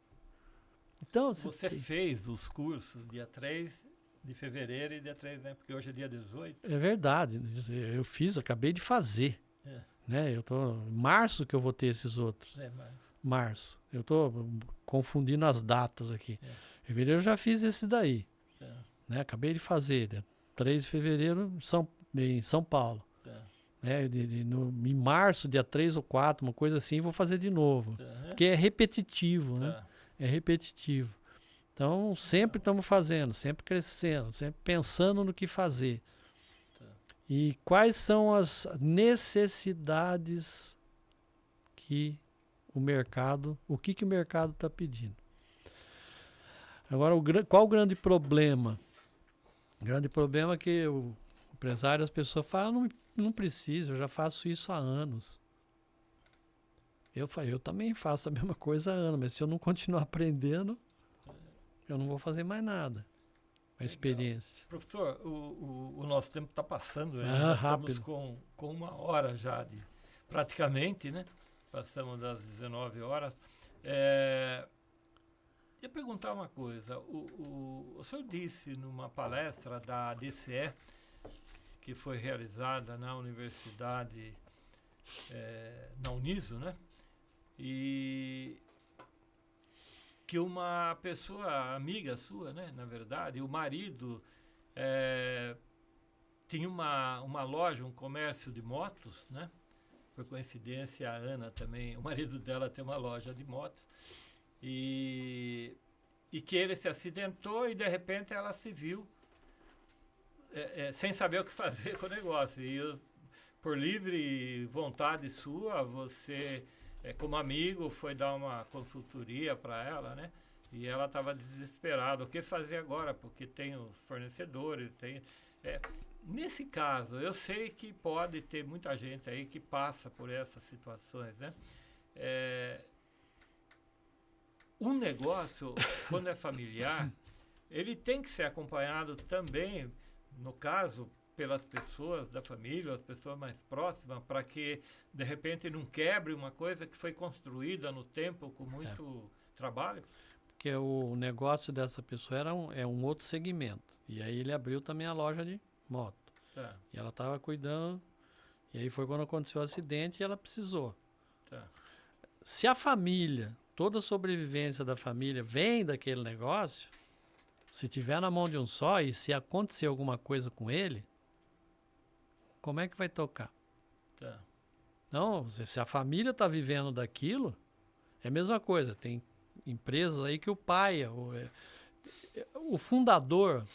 Então, você fez os cursos dia 3 de fevereiro e dia 3, né? Porque hoje é dia 18. É verdade, eu fiz, acabei de fazer. Né? Eu tô em março que eu vou ter esses outros. Março. Eu tô confundindo as datas aqui. Fevereiro eu já fiz esse daí. Né? Acabei de fazer, né? 3 de fevereiro em São Paulo. Né? Em março, dia 3 ou 4, uma coisa assim, vou fazer de novo. Porque é repetitivo, né? É repetitivo. Então, sempre estamos fazendo, sempre crescendo, sempre pensando no que fazer. E quais são as necessidades que o mercado está pedindo. Agora, qual o grande problema? O grande problema é que o empresário, as pessoas falam, não precisa, eu já faço isso há anos. Eu também faço a mesma coisa há anos, mas se eu não continuar aprendendo, eu não vou fazer mais nada. A experiência. Professor, o nosso tempo está passando, né? Rápido. Estamos com 1 hora já, praticamente, né? Passamos das 19 horas. Ia perguntar uma coisa. O senhor disse numa palestra da DCE, que foi realizada na Universidade, na Uniso, né? E que uma pessoa amiga sua, né, na verdade, o marido tinha uma loja, um comércio de motos, né? Por coincidência, a Ana também, o marido dela tem uma loja de motos, e que ele se acidentou e, de repente, ela se viu sem saber o que fazer com o negócio. E por livre vontade sua, você, como amigo, foi dar uma consultoria para ela, né? E ela estava desesperada. O que fazer agora? Porque tem os fornecedores, nesse caso, eu sei que pode ter muita gente aí que passa por essas situações, né? Um negócio, quando é familiar, ele tem que ser acompanhado também, no caso, pelas pessoas da família, as pessoas mais próximas, para que, de repente, não quebre uma coisa que foi construída no tempo com muito trabalho. Porque o negócio dessa pessoa é um outro segmento. E aí ele abriu também a loja de moto. E ela estava cuidando, e aí foi quando aconteceu o acidente e ela precisou. Se a família, toda a sobrevivência da família vem daquele negócio, se tiver na mão de um só e se acontecer alguma coisa com ele, como é que vai tocar? Então, se a família está vivendo daquilo, é a mesma coisa. Tem empresas aí que o pai, o fundador,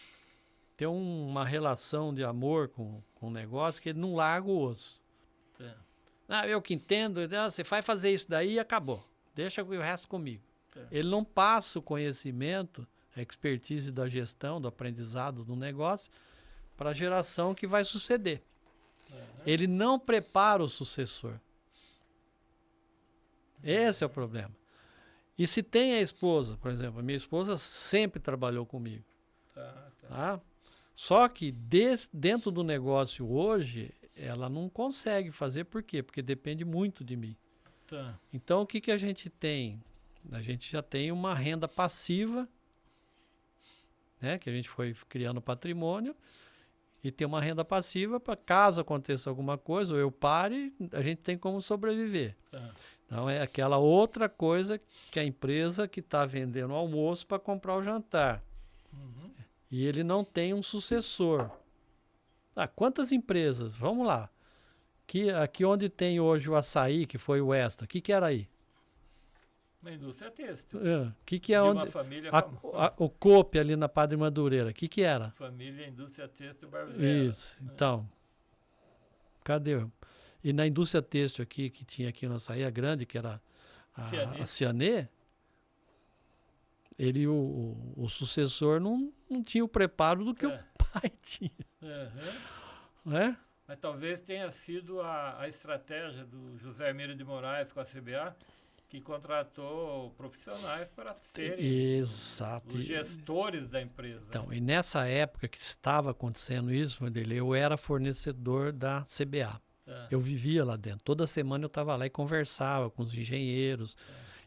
tem uma relação de amor com o negócio que ele não larga o osso. Eu que entendo, você vai fazer isso daí e acabou. Deixa o resto comigo. Ele não passa o conhecimento, a expertise da gestão, do aprendizado do negócio para a geração que vai suceder. Ele não prepara o sucessor. Esse é o problema. E se tem a esposa, por exemplo, a minha esposa sempre trabalhou comigo. Tá? Só que dentro do negócio hoje, ela não consegue fazer. Por quê? Porque depende muito de mim. Então, o que a gente tem? A gente já tem uma renda passiva, né, que a gente foi criando patrimônio, e ter uma renda passiva para caso aconteça alguma coisa, ou eu pare, a gente tem como sobreviver. Então é aquela outra coisa que a empresa que está vendendo o almoço para comprar o jantar. E ele não tem um sucessor. Quantas empresas? Vamos lá. Aqui onde tem hoje o açaí, que foi o Extra, o que era aí? Uma indústria têxtil. Que é de onde uma família o Coop ali na Padre Madureira, que era? Família Indústria Têxtil Barbera. Isso, então. Cadê? E na indústria têxtil aqui, que tinha aqui no açaí, a grande, que era a Cianê, ele, o sucessor não tinha o preparo do que o pai tinha. Né? Mas talvez tenha sido a estratégia do José Hermílio de Moraes com a CBA, que contratou profissionais para serem os gestores da empresa. Então, e nessa época que estava acontecendo isso, eu era fornecedor da CBA. Eu vivia lá dentro. Toda semana eu estava lá e conversava com os engenheiros.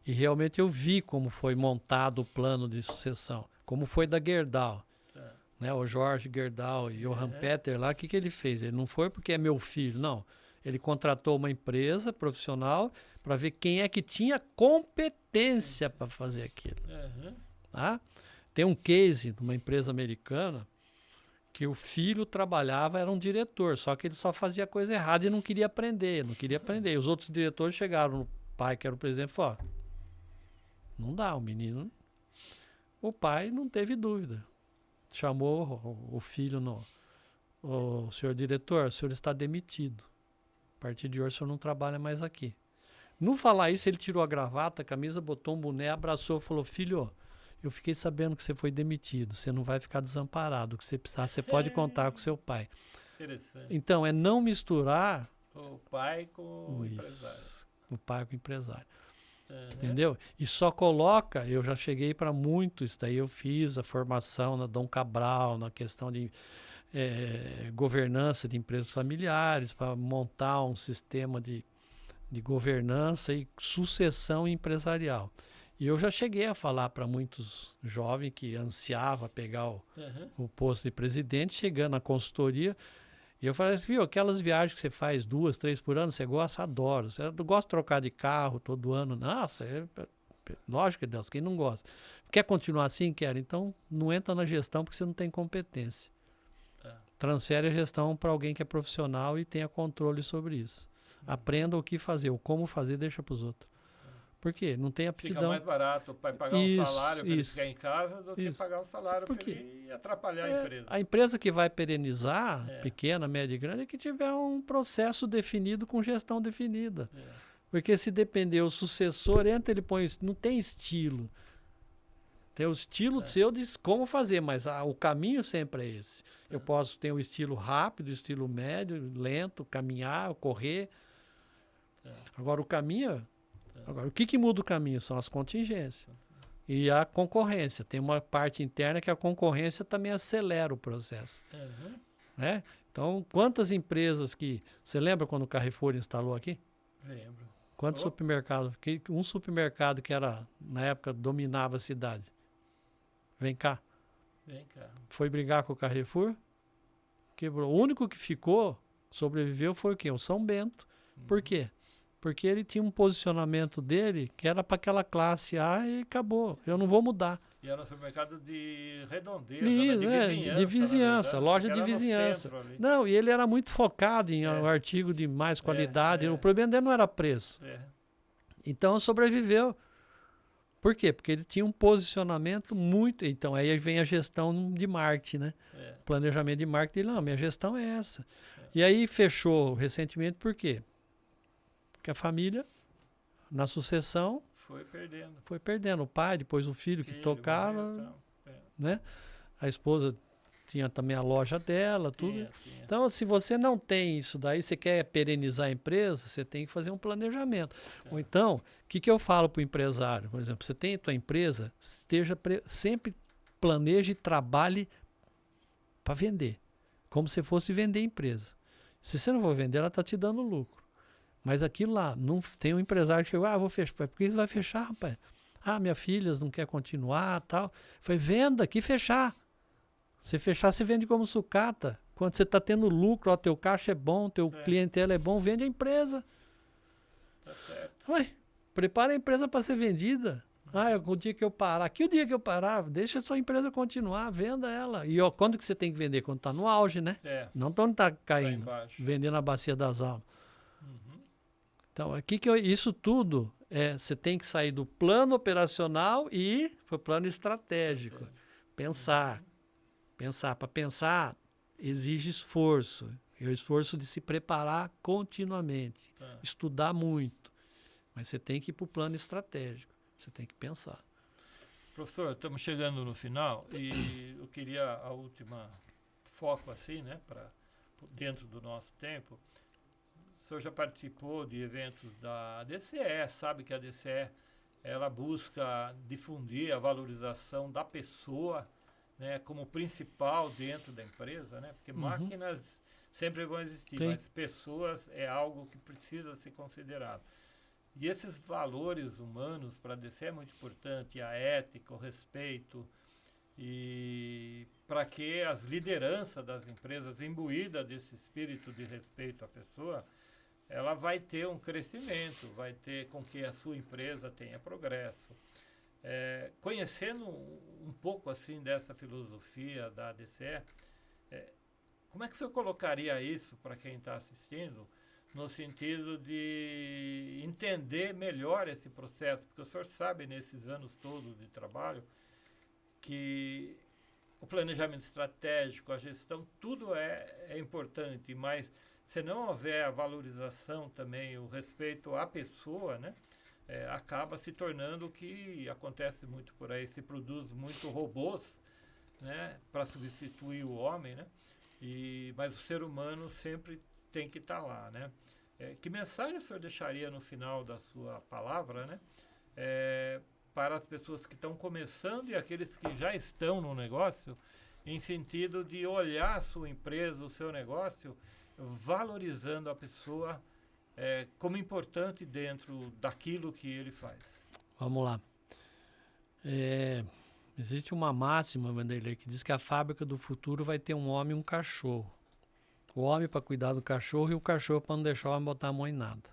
E realmente eu vi como foi montado o plano de sucessão. Como foi da Gerdau. Né? O Jorge Gerdau e Johann Peter lá, o que ele fez? Ele não foi porque é meu filho, não. Ele contratou uma empresa profissional para ver quem é que tinha competência para fazer aquilo. Tá? Tem um case de uma empresa americana que o filho trabalhava, era um diretor, só que ele só fazia coisa errada e não queria aprender, E os outros diretores chegaram no pai, que era o presidente, e falaram, não dá, o menino... O pai não teve dúvida. Chamou o filho o senhor diretor, o senhor está demitido. A partir de hoje o senhor não trabalha mais aqui. No falar isso, ele tirou a gravata, a camisa, botou um boné, abraçou, falou, filho, eu fiquei sabendo que você foi demitido, você não vai ficar desamparado, o que você precisar, você pode contar com seu pai. Interessante. Então, é não misturar o pai com o empresário. O pai com o empresário. Entendeu? E só coloca, eu já cheguei para muito isso daí, eu fiz a formação na Dom Cabral, na questão de governança de empresas familiares, para montar um sistema de governança e sucessão empresarial. E eu já cheguei a falar para muitos jovens que ansiavam pegar o posto de presidente, chegando na consultoria, e eu falei assim, viu, aquelas viagens que você faz 2, 3 por ano, você gosta? Adoro. Você gosta de trocar de carro todo ano? Nossa, lógico que Deus, quem não gosta? Quer continuar assim? Quer. Então, não entra na gestão porque você não tem competência. Transfere a gestão para alguém que é profissional e tenha controle sobre isso. Aprenda o que fazer, o como fazer, deixa para os outros. Por quê? Não tem aptidão. Fica mais barato o pai pagar um salário para ele ficar em casa do que pagar um salário para ele atrapalhar a empresa. A empresa que vai perenizar, pequena, média e grande, é que tiver um processo definido com gestão definida. Porque se depender o sucessor, ele põe... Não tem estilo. Tem o estilo seu de como fazer, mas o caminho sempre é esse. Eu posso ter o estilo rápido, o estilo médio, lento, caminhar, correr. Agora, o caminho... Agora, o que muda o caminho? São as contingências. E a concorrência. Tem uma parte interna que a concorrência também acelera o processo. Né? Então, quantas empresas que... Você lembra quando o Carrefour instalou aqui? Lembro. Quantos supermercados? Um supermercado que era, na época, dominava a cidade. Vem cá. Foi brigar com o Carrefour, quebrou. O único que ficou, sobreviveu, foi o quê? O São Bento. Por quê? Porque ele tinha um posicionamento dele que era para aquela classe A e acabou. Eu não vou mudar. E era um supermercado de redondeza, de vizinhança, loja de vizinhança. Não, e ele era muito focado em um artigo de mais qualidade. O problema dele não era preço. Então sobreviveu. Por quê? Porque ele tinha um posicionamento muito... Então, aí vem a gestão de marketing, né? Planejamento de marketing. Não, minha gestão é essa. E aí fechou recentemente, por quê? Porque a família, na sucessão... Foi perdendo. O pai, depois o filho que tocava, né? A esposa tinha também a loja dela, tudo. Tinha. Então, se você não tem isso daí, você quer perenizar a empresa, você tem que fazer um planejamento. Ou então, o que eu falo para o empresário? Por exemplo, você tem a tua empresa, sempre planeje e trabalhe para vender. Como se fosse vender a empresa. Se você não for vender, ela está te dando lucro. Mas aquilo lá, não tem um empresário que chegou, vou fechar. Por que vai fechar, rapaz? Minha filha não quer continuar, tal. Foi venda, que fechar. Se fechar, você vende como sucata. Quando você está tendo lucro, ó, teu caixa é bom, teu clientela é bom, vende a empresa. Tá certo. Ué, prepara a empresa para ser vendida. O dia que eu parar. Que o dia que eu parar, deixa a sua empresa continuar, venda ela. E ó, quando que você tem que vender? Quando está no auge, né? Não quando está caindo, vendendo a bacia das almas. Então, aqui isso tudo, você tem que sair do plano operacional e ir para o plano estratégico. Pensar. Para pensar, exige esforço. É o esforço de se preparar continuamente. Estudar muito. Mas você tem que ir para o plano estratégico. Você tem que pensar. Professor, estamos chegando no final e eu queria a última foco assim, né, para dentro do nosso tempo. O senhor já participou de eventos da DCE, sabe que a DCE ela busca difundir a valorização da pessoa, né, como principal dentro da empresa, né, porque máquinas sempre vão existir, mas pessoas é algo que precisa ser considerado. E esses valores humanos para a DC é muito importante, a ética, o respeito, e para que as lideranças das empresas imbuídas desse espírito de respeito à pessoa, ela vai ter um crescimento, vai ter com que a sua empresa tenha progresso. Conhecendo um pouco assim dessa filosofia da DCE, como é que o senhor colocaria isso para quem está assistindo, no sentido de entender melhor esse processo? Porque o senhor sabe, nesses anos todos de trabalho, que o planejamento estratégico, a gestão, tudo é importante, mas se não houver a valorização também, o respeito à pessoa, né, acaba se tornando o que acontece muito por aí, se produz muito robôs, né, para substituir o homem, né, mas o ser humano sempre tem que estar lá, né? Que mensagem o senhor deixaria no final da sua palavra, né? Para as pessoas que estão começando e aqueles que já estão no negócio, em sentido de olhar a sua empresa, o seu negócio, valorizando a pessoa como importante dentro daquilo que ele faz? Vamos lá. Existe uma máxima, Vanderlei, que diz que a fábrica do futuro vai ter um homem e um cachorro. O homem para cuidar do cachorro e o cachorro para não deixar o homem botar a mão em nada.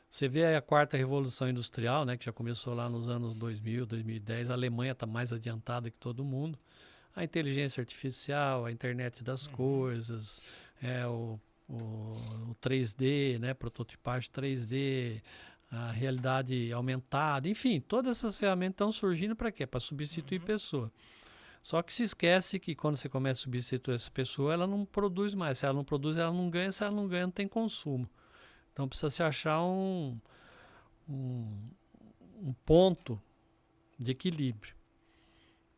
Você vê aí a quarta revolução industrial, né, que já começou lá nos anos 2000, 2010. A Alemanha está mais adiantada que todo mundo. A inteligência artificial, a internet das coisas, o 3D, né, prototipagem 3D, a realidade aumentada, enfim, todas essas ferramentas estão surgindo para quê? Para substituir pessoa. Só que se esquece que quando você começa a substituir essa pessoa, ela não produz mais. Se ela não produz, ela não ganha. Se ela não ganha, não tem consumo. Então precisa se achar um ponto de equilíbrio.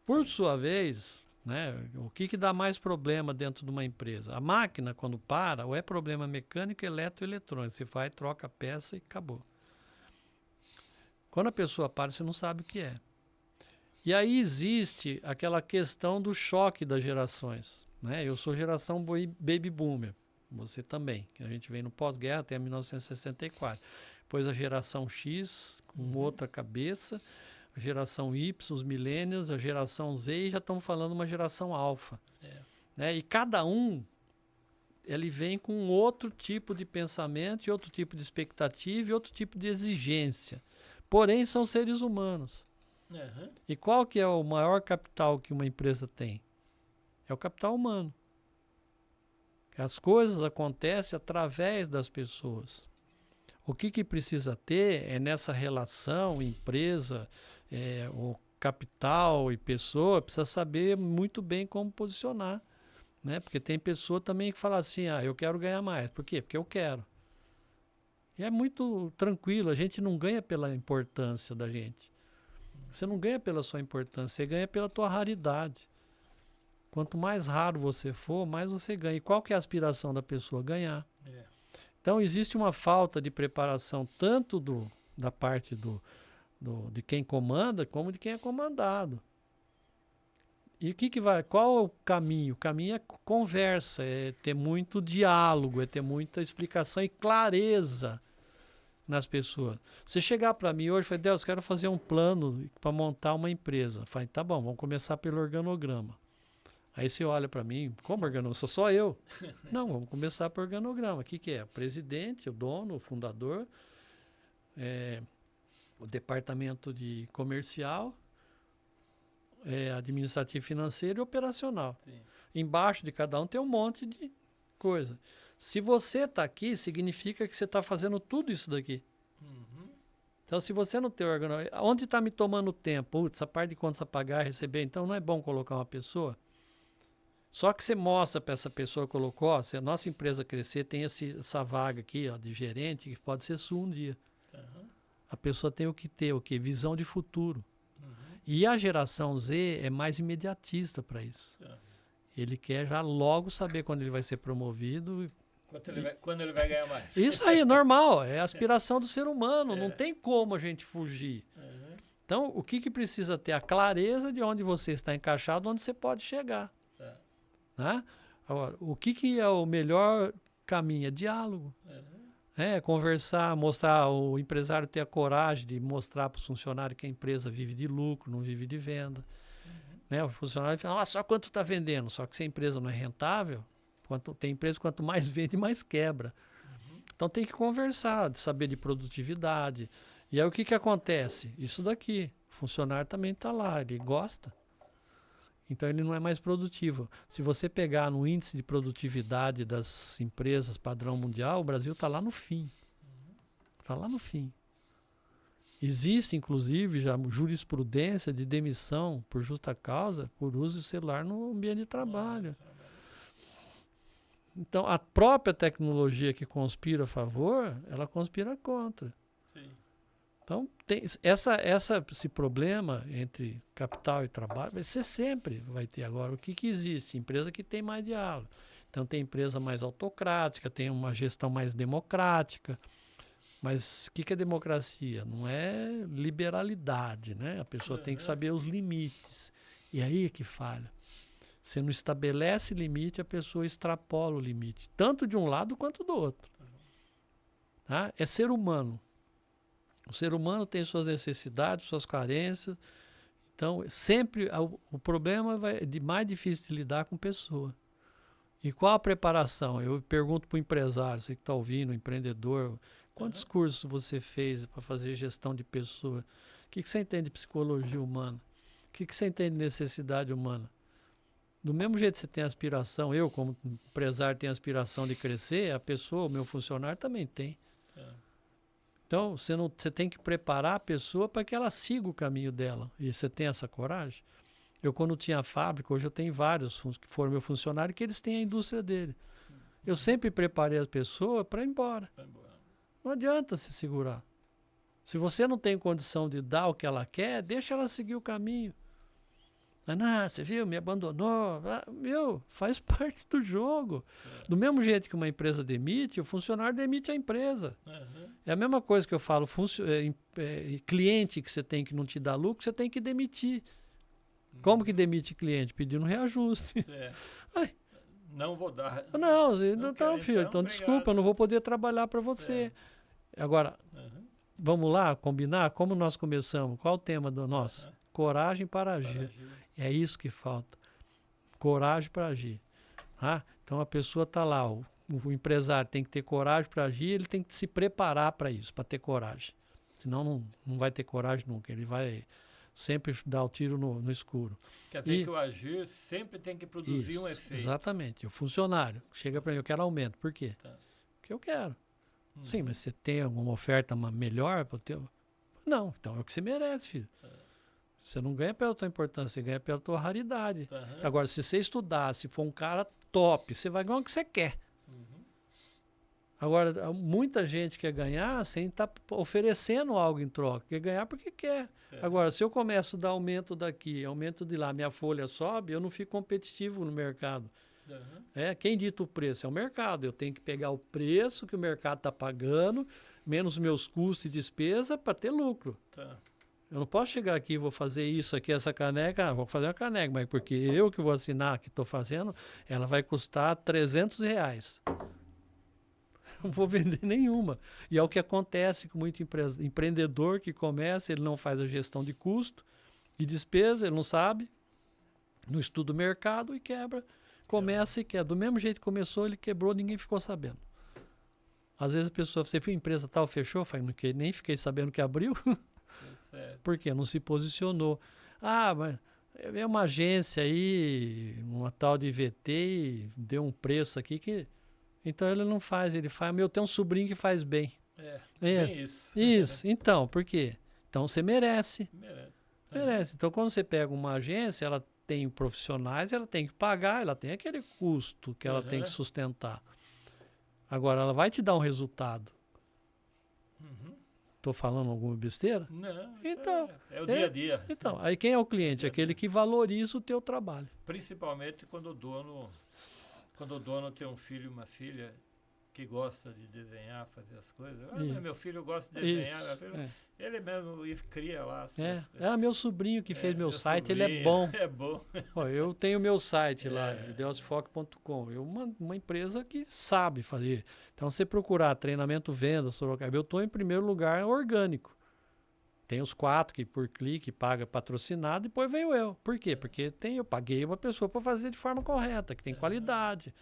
Por sua vez, né, o que dá mais problema dentro de uma empresa? A máquina, quando para, ou é problema mecânico, elétrico, eletrônico. Você vai, troca a peça e acabou. Quando a pessoa para, você não sabe o que é. E aí existe aquela questão do choque das gerações, né? Eu sou geração baby boomer, você também. A gente vem no pós-guerra até 1964. Depois a geração X, com outra cabeça, a geração Y, os millennials, a geração Z, e já estamos falando uma geração alfa. Né? E cada um, ele vem com outro tipo de pensamento, e outro tipo de expectativa, e outro tipo de exigência. Porém, são seres humanos. E qual que é o maior capital que uma empresa tem? É o capital humano. As coisas acontecem através das pessoas. O que precisa ter é nessa relação empresa, o capital e pessoa, precisa saber muito bem como posicionar. Né? Porque tem pessoa também que fala assim, eu quero ganhar mais. Por quê? Porque eu quero. E é muito tranquilo, a gente não ganha pela importância da gente. Você não ganha pela sua importância, você ganha pela tua raridade. Quanto mais raro você for, mais você ganha. E qual que é a aspiração da pessoa? Ganhar. Então, existe uma falta de preparação tanto da parte de quem comanda, como de quem é comandado. E o que vai? Qual é o caminho? O caminho é conversa, é ter muito diálogo, é ter muita explicação e clareza nas pessoas. Você chegar para mim hoje e falar, Deus, quero fazer um plano para montar uma empresa. Falei, tá bom, vamos começar pelo organograma. Aí você olha para mim, como organograma? Sou só eu. Não, vamos começar por organograma. O que é? O presidente, o dono, o fundador, o departamento de comercial, administrativo, financeiro e operacional. Sim. Embaixo de cada um tem um monte de coisa. Se você está aqui, significa que você está fazendo tudo isso daqui. Uhum. Então, se você não tem organograma, onde está me tomando tempo? Putz, a parte de contas a pagar, receber, então não é bom colocar uma pessoa? Só que você mostra para essa pessoa, colocou, se a nossa empresa crescer, tem essa vaga aqui, ó, de gerente, que pode ser sua um dia. Uhum. A pessoa tem o que ter, o quê? Visão de futuro. Uhum. E a geração Z é mais imediatista para isso. Uhum. Ele quer já logo saber quando ele vai ser promovido. Quando ele vai ganhar mais. Isso aí é normal, é a aspiração do ser humano, não tem como a gente fugir. Uhum. Então, o que precisa ter? A clareza de onde você está encaixado, onde você pode chegar. Né? Agora, o que é o melhor caminho? É diálogo. Conversar, mostrar, o empresário ter a coragem de mostrar para o funcionário que a empresa vive de lucro, não vive de venda. Né? O funcionário fala, só quanto está vendendo? Só que se a empresa não é rentável, tem empresa quanto mais vende, mais quebra. Então tem que conversar, de saber de produtividade. E aí o que acontece? Isso daqui, o funcionário também está lá, ele gosta. Então ele não é mais produtivo. Se você pegar no índice de produtividade das empresas padrão mundial, o Brasil está lá no fim. Está lá no fim. Existe, inclusive, já jurisprudência de demissão por justa causa por uso de celular no ambiente de trabalho. Então, a própria tecnologia que conspira a favor, ela conspira contra. Sim. Então, tem esse problema entre capital e trabalho, você sempre vai ter. Agora, o que existe? Empresa que tem mais diálogo. Então, tem empresa mais autocrática, tem uma gestão mais democrática. Mas o que é democracia? Não é liberalidade, né? A pessoa tem que saber os limites. E aí é que falha. Você não estabelece limite, a pessoa extrapola o limite. Tanto de um lado quanto do outro. Tá? É ser humano. O ser humano tem suas necessidades, suas carências. Então, sempre o problema é mais difícil de lidar com pessoa. E qual a preparação? Eu pergunto para o empresário, você que está ouvindo, o empreendedor, quantos cursos você fez para fazer gestão de pessoa? O que você entende de psicologia humana? O que você entende de necessidade humana? Do mesmo jeito que você tem aspiração, eu como empresário tenho aspiração de crescer, a pessoa, o meu funcionário também tem. Então, você tem que preparar a pessoa para que ela siga o caminho dela. E você tem essa coragem? Eu, quando tinha a fábrica, hoje eu tenho vários que foram meu funcionário, que eles têm a indústria dele. Eu sempre preparei a pessoa para ir embora. Não adianta se segurar. Se você não tem condição de dar o que ela quer, deixa ela seguir o caminho. Não, você viu, me abandonou. Faz parte do jogo. Do mesmo jeito que uma empresa demite, o funcionário demite a empresa. É a mesma coisa que eu falo, cliente que você tem que não te dá lucro, você tem que demitir. Como que demite cliente? Pedindo reajuste. Não vou dar. Não, filho, então desculpa, eu não vou poder trabalhar para você. Agora, vamos lá combinar como nós começamos. Qual o tema do nosso? Coragem para agir. É isso que falta. Coragem para agir. Então a pessoa está lá, o empresário tem que ter coragem para agir, ele tem que se preparar para isso, para ter coragem. Senão não vai ter coragem nunca. Ele vai sempre dar o tiro no escuro. Quer dizer que o agir sempre tem que produzir um efeito. Exatamente. O funcionário chega para mim, eu quero aumento. Por quê? Porque eu quero. Sim, mas você tem alguma oferta melhor para o teu? Não, então é o que você merece, filho. Você não ganha pela tua importância, você ganha pela tua raridade. Agora, se você estudar, se for um cara top, você vai ganhar o que você quer. Agora, muita gente quer ganhar sem estar oferecendo algo em troca. Quer ganhar porque quer. Agora, se eu começo a dar aumento daqui, aumento de lá, minha folha sobe, eu não fico competitivo no mercado. Quem dita o preço? É o mercado. Eu tenho que pegar o preço que o mercado está pagando, menos meus custos e despesa para ter lucro. Eu não posso chegar aqui e vou fazer isso aqui, essa caneca, vou fazer uma caneca, mas porque eu que vou assinar, que estou fazendo, ela vai custar R$300. Não vou vender nenhuma. E é o que acontece com muito empreendedor que começa, ele não faz a gestão de custo e despesa, ele não sabe. não estuda o mercado e quebra. Começa e quebra. Do mesmo jeito que começou, ele quebrou, ninguém ficou sabendo. Às vezes a pessoa, você viu a empresa tal, fechou? Nem fiquei sabendo que abriu. Por quê? Não se posicionou. Ah, mas é uma agência aí, uma tal de VT, e deu um preço aqui que... Então ele não faz, ele faz... Eu tenho um sobrinho que faz bem. Bem isso. Isso. Então, por quê? Então você merece. Merece. Então quando você pega uma agência, ela tem profissionais, ela tem que pagar, ela tem aquele custo que ela tem que sustentar. Agora, ela vai te dar um resultado. Estou falando alguma besteira? Não, então, é o dia a dia. Então, aí quem é o cliente? Aquele que valoriza o teu trabalho. Principalmente quando o dono tem um filho e uma filha que gosta de desenhar, fazer as coisas. Meu filho gosta de desenhar. Ele mesmo cria lá. Meu sobrinho que fez meu site, ele é bom. É bom. Eu tenho meu site lá, idelsfoc.com. Uma empresa que sabe fazer. Então, você procurar treinamento, vendas, Sorocaba, eu estou em primeiro lugar orgânico. Tem os 4 que por clique paga patrocinado, depois venho eu. Por quê? Porque eu paguei uma pessoa para fazer de forma correta, que tem qualidade.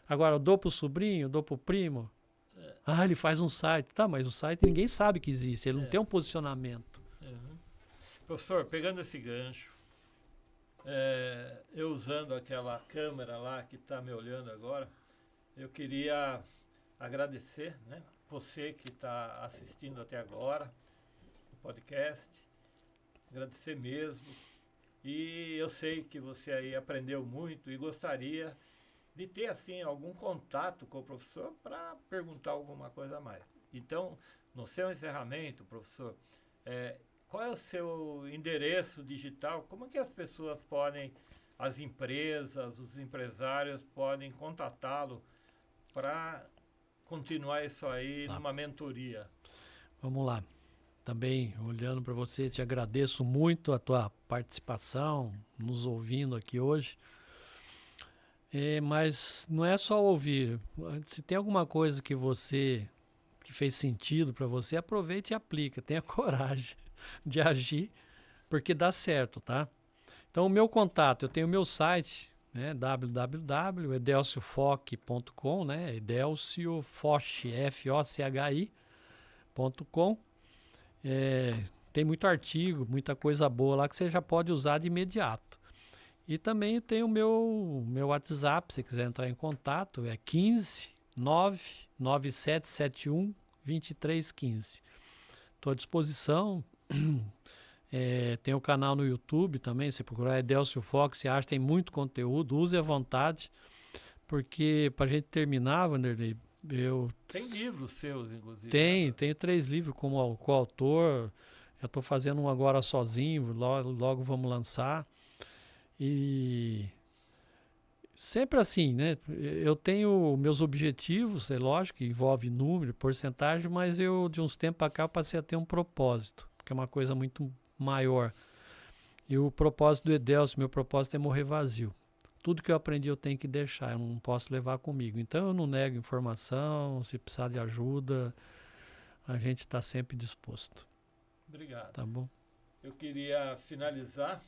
Agora, eu dou para o sobrinho, dou para o primo. Ele faz um site. Tá, mas o site ninguém sabe que existe, ele não tem um posicionamento. Professor, pegando esse gancho, eu usando aquela câmera lá que está me olhando agora, eu queria agradecer, né, você que está assistindo até agora o podcast, agradecer mesmo. E eu sei que você aí aprendeu muito e gostaria de ter, assim, algum contato com o professor para perguntar alguma coisa a mais. Então, no seu encerramento, professor, qual é o seu endereço digital? Como que as pessoas podem, as empresas, os empresários podem contatá-lo para continuar isso aí numa mentoria? Vamos lá. Também, olhando para você, te agradeço muito a tua participação, nos ouvindo aqui hoje. Mas não é só ouvir. Se tem alguma coisa que fez sentido para você, aproveite e aplica. Tenha coragem de agir, porque dá certo, tá? Então, o meu contato, eu tenho o meu site, né, www.edelciofoch.com, né, edelciofoch, Fochi.com. Tem muito artigo, muita coisa boa lá que você já pode usar de imediato. E também tem o meu WhatsApp, se quiser entrar em contato, é 15 99771 2315. Estou à disposição. Tem o canal no YouTube também, se procurar Edelcio Fox, você acha, tem muito conteúdo, use à vontade, porque para a gente terminar, Vanderlei, Tem livros seus, inclusive. Tenho 3 livros como coautor, eu estou fazendo um agora sozinho, logo vamos lançar. E sempre assim, né? Eu tenho meus objetivos, é lógico, que envolve número, porcentagem, mas eu, de uns tempos para cá, passei a ter um propósito, que é uma coisa muito maior. E o propósito do Edelcio, meu propósito é morrer vazio. Tudo que eu aprendi eu tenho que deixar, eu não posso levar comigo. Então eu não nego informação, se precisar de ajuda, a gente está sempre disposto. Obrigado. Tá bom? Eu queria finalizar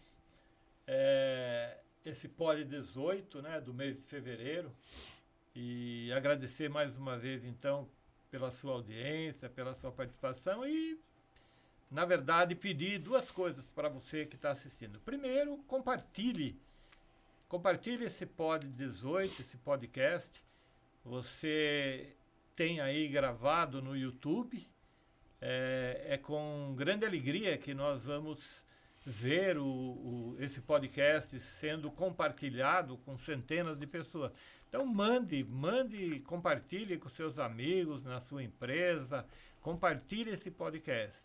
esse Pod 18, né, do mês de fevereiro, e agradecer mais uma vez, então, pela sua audiência, pela sua participação e, na verdade, pedir 2 coisas para você que está assistindo. Primeiro, compartilhe esse Pod 18, esse podcast. Você tem aí gravado no YouTube. É com grande alegria que nós vamos ver esse podcast sendo compartilhado com centenas de pessoas. Então mande, compartilhe com seus amigos, na sua empresa, compartilhe esse podcast.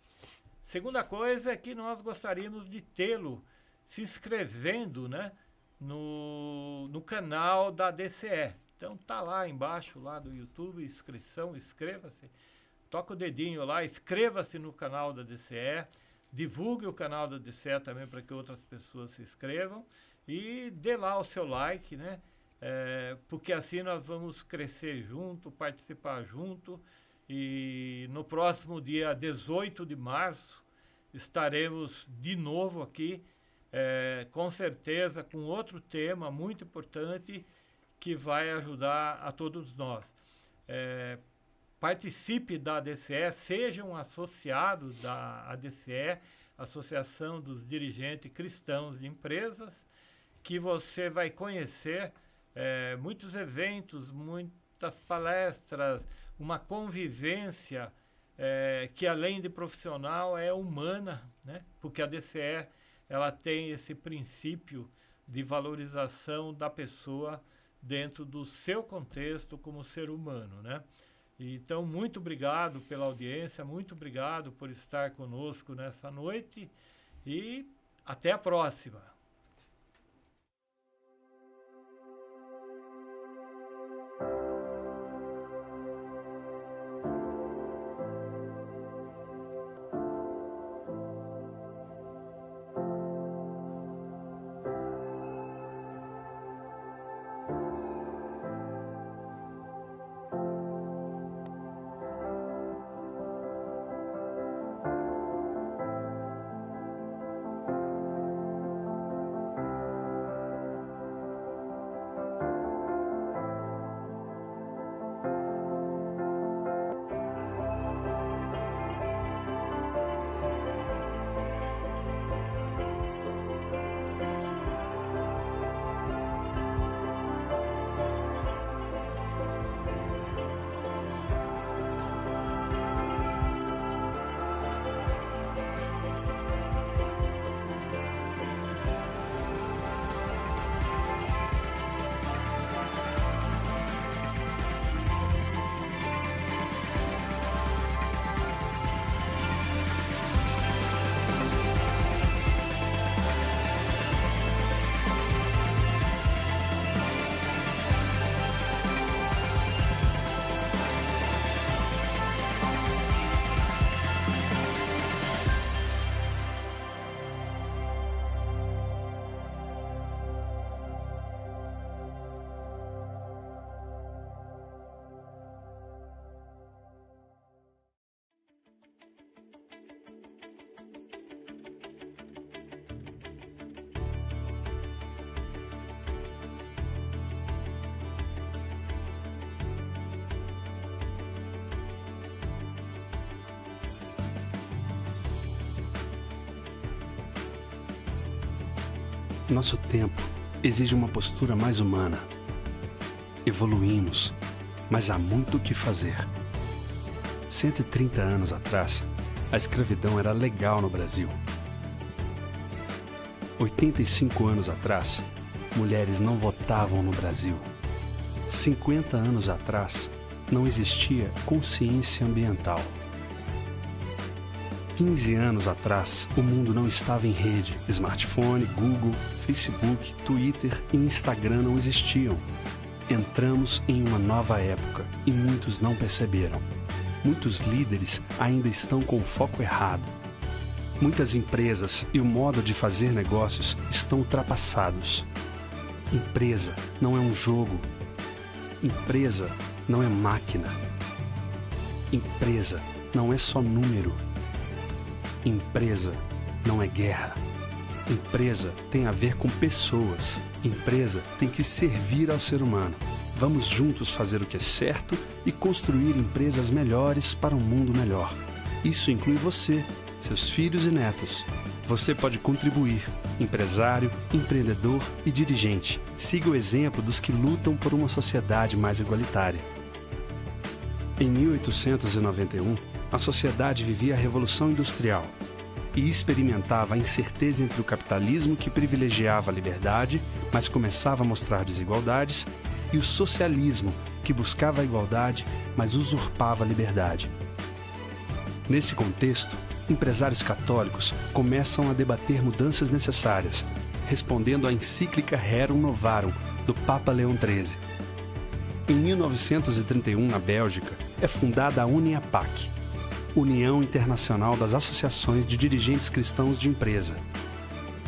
Segunda coisa é que nós gostaríamos de tê-lo se inscrevendo, né, no canal da DCE. Então tá lá embaixo, lá do YouTube, inscrição, inscreva-se. Toca o dedinho lá, inscreva-se no canal da DCE. Divulgue o canal da DCE também para que outras pessoas se inscrevam e dê lá o seu like, né? Porque assim nós vamos crescer junto, participar junto. E no próximo dia 18 de março estaremos de novo aqui com certeza com outro tema muito importante que vai ajudar a todos nós. Participe da ADCE, seja um associado da ADCE, Associação dos Dirigentes Cristãos de Empresas, que você vai conhecer muitos eventos, muitas palestras, uma convivência que além de profissional é humana, né? Porque a ADCE ela tem esse princípio de valorização da pessoa dentro do seu contexto como ser humano, né? Então, muito obrigado pela audiência, muito obrigado por estar conosco nessa noite e até a próxima. Nosso tempo exige uma postura mais humana. Evoluímos, mas há muito o que fazer. 130 anos atrás, a escravidão era legal no Brasil. 85 anos atrás, mulheres não votavam no Brasil. 50 anos atrás, não existia consciência ambiental. 15 anos atrás, o mundo não estava em rede. Smartphone, Google, Facebook, Twitter e Instagram não existiam. Entramos em uma nova época e muitos não perceberam. Muitos líderes ainda estão com o foco errado. Muitas empresas e o modo de fazer negócios estão ultrapassados. Empresa não é um jogo. Empresa não é máquina. Empresa não é só número. Empresa não é guerra. Empresa tem a ver com pessoas. Empresa tem que servir ao ser humano. Vamos juntos fazer o que é certo e construir empresas melhores para um mundo melhor. Isso inclui você, seus filhos e netos. Você pode contribuir, empresário, empreendedor e dirigente. Siga o exemplo dos que lutam por uma sociedade mais igualitária. Em 1891, a sociedade vivia a Revolução Industrial e experimentava a incerteza entre o capitalismo, que privilegiava a liberdade, mas começava a mostrar desigualdades, e o socialismo, que buscava a igualdade, mas usurpava a liberdade. Nesse contexto, empresários católicos começam a debater mudanças necessárias, respondendo à encíclica Rerum Novarum, do Papa Leão XIII. Em 1931, na Bélgica, é fundada a UNIAPAC, União Internacional das Associações de Dirigentes Cristãos de Empresa.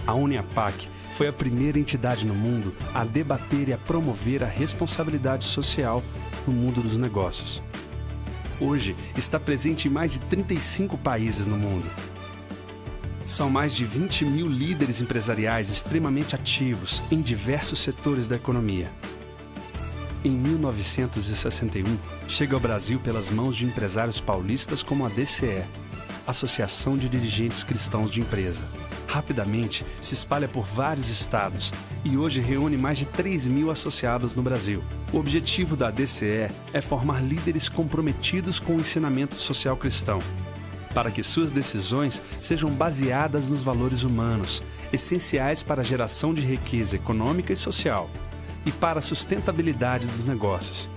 A UNIAPAC foi a primeira entidade no mundo a debater e a promover a responsabilidade social no mundo dos negócios. Hoje, está presente em mais de 35 países no mundo. São mais de 20 mil líderes empresariais extremamente ativos em diversos setores da economia. Em 1961, chega ao Brasil pelas mãos de empresários paulistas como a DCE, Associação de Dirigentes Cristãos de Empresa. Rapidamente se espalha por vários estados e hoje reúne mais de 3 mil associados no Brasil. O objetivo da DCE é formar líderes comprometidos com o ensinamento social cristão, para que suas decisões sejam baseadas nos valores humanos, essenciais para a geração de riqueza econômica e social, e para a sustentabilidade dos negócios.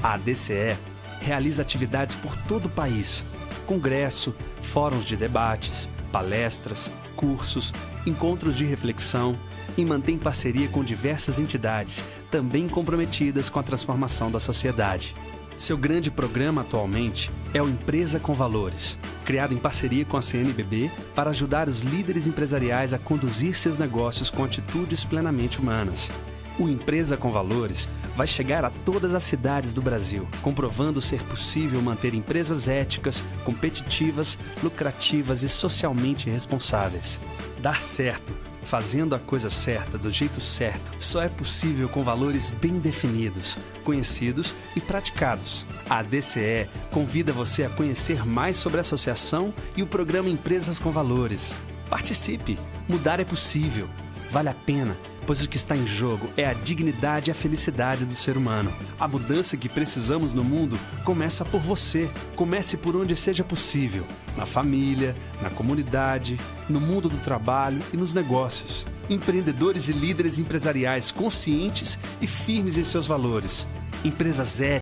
A DCE realiza atividades por todo o país, congresso, fóruns de debates, palestras, cursos, encontros de reflexão e mantém parceria com diversas entidades, também comprometidas com a transformação da sociedade. Seu grande programa atualmente é o Empresa com Valores, criado em parceria com a CNBB para ajudar os líderes empresariais a conduzir seus negócios com atitudes plenamente humanas. O Empresa com Valores vai chegar a todas as cidades do Brasil, comprovando ser possível manter empresas éticas, competitivas, lucrativas e socialmente responsáveis. Dar certo, fazendo a coisa certa do jeito certo, só é possível com valores bem definidos, conhecidos e praticados. A DCE convida você a conhecer mais sobre a associação e o programa Empresas com Valores. Participe! Mudar é possível. Vale a pena, pois o que está em jogo é a dignidade e a felicidade do ser humano. A mudança que precisamos no mundo começa por você. Comece por onde seja possível. Na família, na comunidade, no mundo do trabalho e nos negócios. Empreendedores e líderes empresariais conscientes e firmes em seus valores. Empresas éticas.